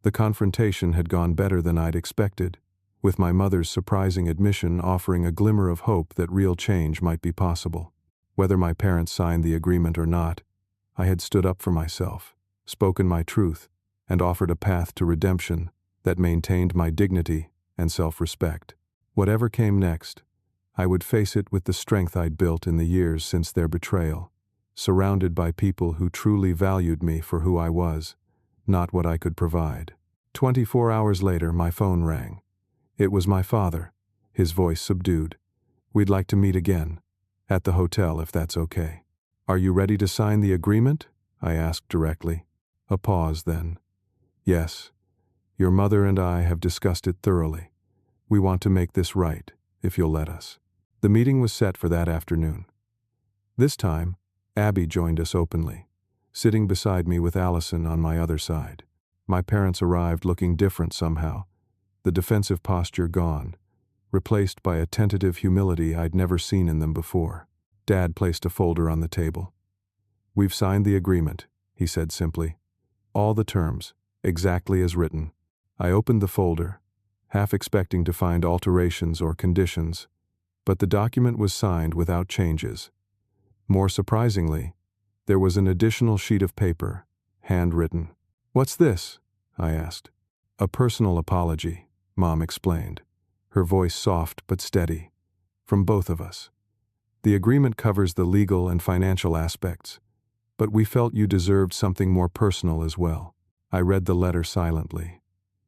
A: The confrontation had gone better than I'd expected, with my mother's surprising admission offering a glimmer of hope that real change might be possible. Whether my parents signed the agreement or not, I had stood up for myself, spoken my truth, and offered a path to redemption that maintained my dignity and self-respect. Whatever came next, I would face it with the strength I'd built in the years since their betrayal, surrounded by people who truly valued me for who I was, not what I could provide. 24 hours later, my phone rang. It was my father, his voice subdued. "We'd like to meet again. At the hotel, if that's okay." "Are you ready to sign the agreement?" I asked directly. A pause then. "Yes. Your mother and I have discussed it thoroughly. We want to make this right, if you'll let us." The meeting was set for that afternoon. This time, Abby joined us openly, sitting beside me with Allison on my other side. My parents arrived looking different somehow, the defensive posture gone, replaced by a tentative humility I'd never seen in them before. Dad placed a folder on the table. "We've signed the agreement," he said simply. "All the terms, exactly as written." I opened the folder, half expecting to find alterations or conditions, but the document was signed without changes. More surprisingly, there was an additional sheet of paper, handwritten. "What's this?" I asked. "A personal apology," Mom explained, her voice soft but steady. "From both of us. The agreement covers the legal and financial aspects, but we felt you deserved something more personal as well." I read the letter silently,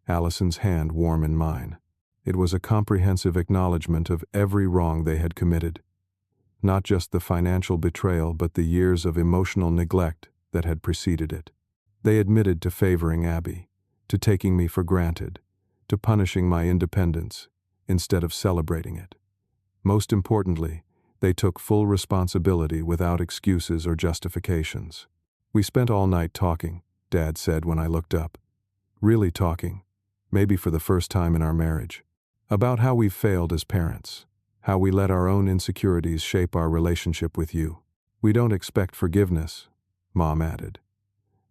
A: Allison's hand warm in mine. It was a comprehensive acknowledgement of every wrong they had committed. Not just the financial betrayal, but the years of emotional neglect that had preceded it. They admitted to favoring Abby, to taking me for granted, to punishing my independence instead of celebrating it. Most importantly, they took full responsibility without excuses or justifications. "We spent all night talking," Dad said when I looked up. Really talking, maybe for the first time in our marriage, about how we've failed as parents, how we let our own insecurities shape our relationship with you. We don't expect forgiveness, Mom added.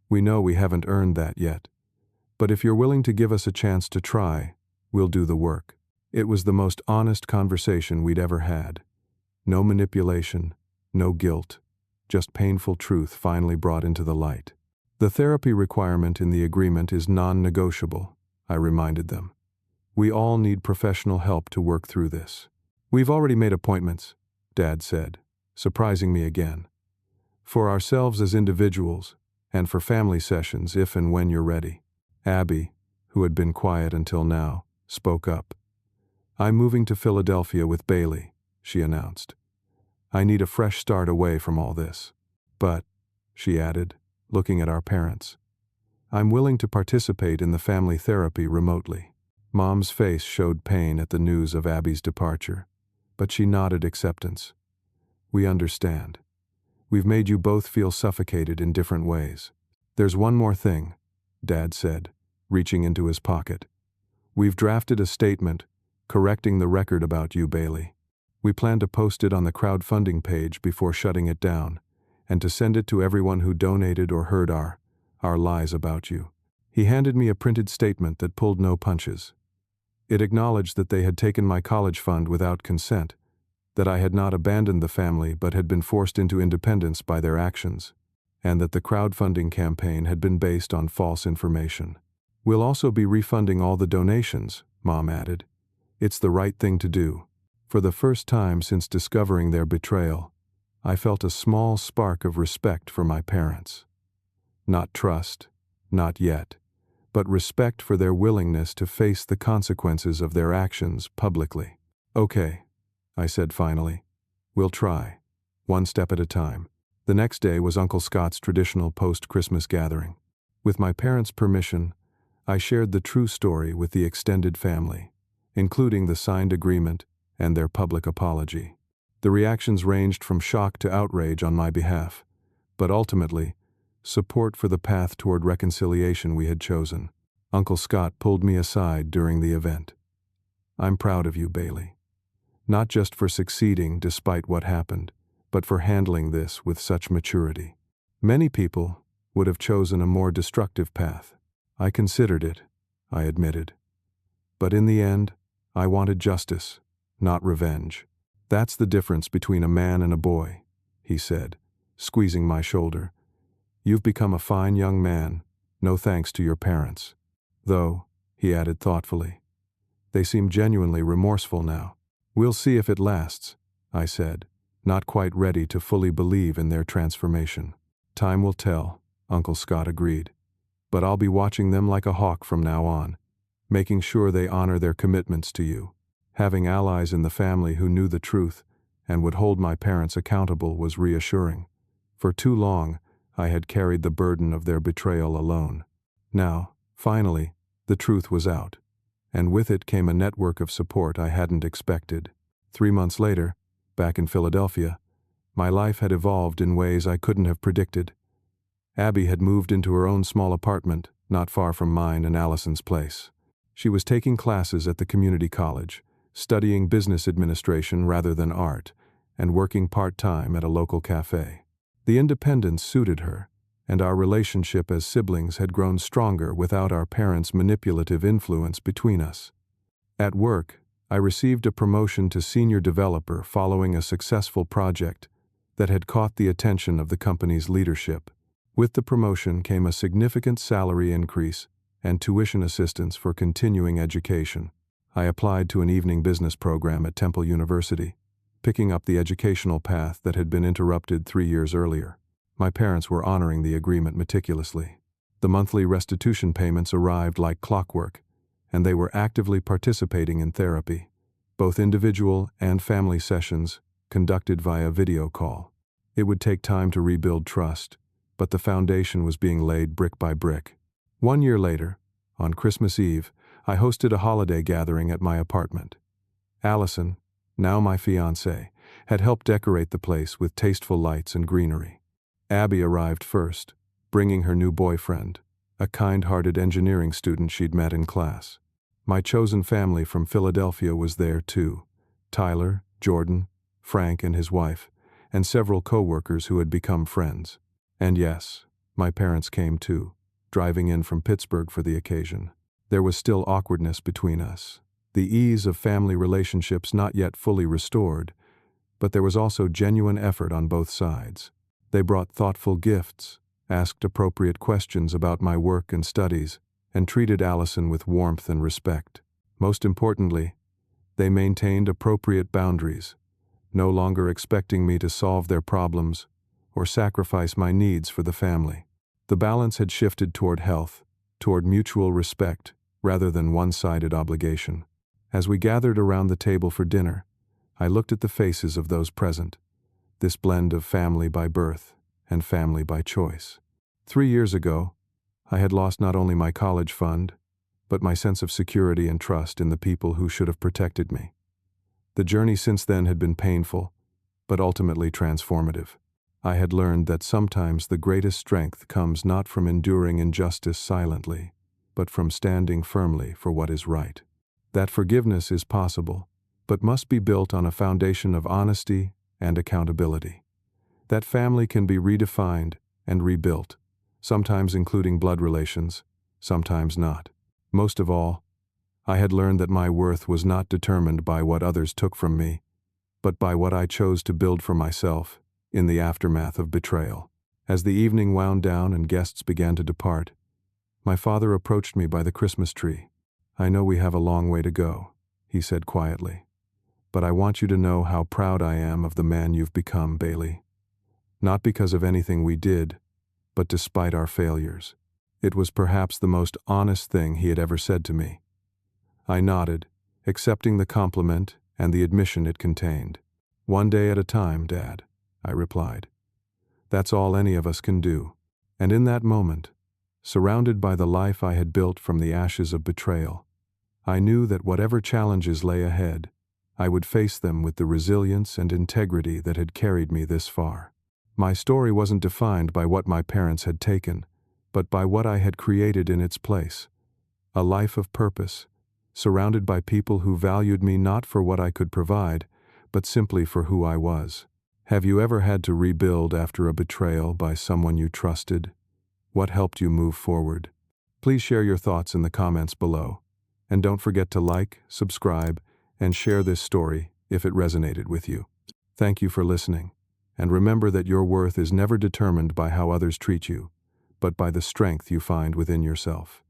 A: We know we haven't earned that yet. But if you're willing to give us a chance to try, we'll do the work. It was the most honest conversation we'd ever had. No manipulation, no guilt, just painful truth finally brought into the light. The therapy requirement in the agreement is non-negotiable, I reminded them. We all need professional help to work through this. We've already made appointments, Dad said, surprising me again. For ourselves as individuals, and for family sessions if and when you're ready. Abby, who had been quiet until now, spoke up. I'm moving to Philadelphia with Bailey, she announced. I need a fresh start away from all this. But, she added, looking at our parents, I'm willing to participate in the family therapy remotely. Mom's face showed pain at the news of Abby's departure, but she nodded acceptance. We understand. We've made you both feel suffocated in different ways. There's one more thing, Dad said, reaching into his pocket. We've drafted a statement correcting the record about you, Bailey. We plan to post it on the crowdfunding page before shutting it down, and to send it to everyone who donated or heard our lies about you. He handed me a printed statement that pulled no punches. It acknowledged that they had taken my college fund without consent, that I had not abandoned the family but had been forced into independence by their actions, and that the crowdfunding campaign had been based on false information. We'll also be refunding all the donations, Mom added. It's the right thing to do. For the first time since discovering their betrayal, I felt a small spark of respect for my parents. Not trust, not yet, but respect for their willingness to face the consequences of their actions publicly. Okay, I said finally. We'll try, one step at a time. The next day was Uncle Scott's traditional post-Christmas gathering. With my parents' permission, I shared the true story with the extended family, including the signed agreement and their public apology. The reactions ranged from shock to outrage on my behalf, but ultimately, support for the path toward reconciliation we had chosen. Uncle Scott pulled me aside during the event. I'm proud of you, Bailey. Not just for succeeding despite what happened, but for handling this with such maturity. Many people would have chosen a more destructive path. I considered it, I admitted. But in the end, I wanted justice, not revenge. That's the difference between a man and a boy, he said, squeezing my shoulder. You've become a fine young man, no thanks to your parents. Though, he added thoughtfully, they seem genuinely remorseful now. We'll see if it lasts, I said, not quite ready to fully believe in their transformation. Time will tell, Uncle Scott agreed. But I'll be watching them like a hawk from now on, making sure they honor their commitments to you. Having allies in the family who knew the truth and would hold my parents accountable was reassuring. For too long, I had carried the burden of their betrayal alone. Now, finally, the truth was out, and with it came a network of support I hadn't expected. 3 months later, back in Philadelphia, my life had evolved in ways I couldn't have predicted. Abby had moved into her own small apartment, not far from mine and Allison's place. She was taking classes at the community college, studying business administration rather than art, and working part-time at a local cafe. The independence suited her, and our relationship as siblings had grown stronger without our parents' manipulative influence between us. At work, I received a promotion to senior developer following a successful project that had caught the attention of the company's leadership. With the promotion came a significant salary increase and tuition assistance for continuing education. I applied to an evening business program at Temple University, picking up the educational path that had been interrupted 3 years earlier. My parents were honoring the agreement meticulously. The monthly restitution payments arrived like clockwork, and they were actively participating in therapy, both individual and family sessions conducted via video call. It would take time to rebuild trust, but the foundation was being laid brick by brick. 1 year later, on Christmas Eve, I hosted a holiday gathering at my apartment. Allison, now my fiancée, had helped decorate the place with tasteful lights and greenery. Abby arrived first, bringing her new boyfriend, a kind-hearted engineering student she'd met in class. My chosen family from Philadelphia was there too: Tyler, Jordan, Frank and his wife, and several co-workers who had become friends. And yes, my parents came too, driving in from Pittsburgh for the occasion. There was still awkwardness between us, the ease of family relationships not yet fully restored, but there was also genuine effort on both sides. They brought thoughtful gifts, asked appropriate questions about my work and studies, and treated Allison with warmth and respect. Most importantly, they maintained appropriate boundaries, no longer expecting me to solve their problems or sacrifice my needs for the family. The balance had shifted toward health, toward mutual respect, rather than one-sided obligation. As we gathered around the table for dinner, I looked at the faces of those present, this blend of family by birth and family by choice. 3 years ago, I had lost not only my college fund, but my sense of security and trust in the people who should have protected me. The journey since then had been painful, but ultimately transformative. I had learned that sometimes the greatest strength comes not from enduring injustice silently, but from standing firmly for what is right. That forgiveness is possible, but must be built on a foundation of honesty and accountability. That family can be redefined and rebuilt, sometimes including blood relations, sometimes not. Most of all, I had learned that my worth was not determined by what others took from me, but by what I chose to build for myself in the aftermath of betrayal. As the evening wound down and guests began to depart, my father approached me by the Christmas tree. "I know we have a long way to go," he said quietly, "but I want you to know how proud I am of the man you've become, Bailey. Not because of anything we did, but despite our failures." It was perhaps the most honest thing he had ever said to me. I nodded, accepting the compliment and the admission it contained. "One day at a time, Dad," I replied. "That's all any of us can do." And in that moment, surrounded by the life I had built from the ashes of betrayal, I knew that whatever challenges lay ahead, I would face them with the resilience and integrity that had carried me this far. My story wasn't defined by what my parents had taken, but by what I had created in its place: a life of purpose, surrounded by people who valued me not for what I could provide, but simply for who I was. Have you ever had to rebuild after a betrayal by someone you trusted? What helped you move forward? Please share your thoughts in the comments below. And don't forget to like, subscribe, and share this story if it resonated with you. Thank you for listening. And remember that your worth is never determined by how others treat you, but by the strength you find within yourself.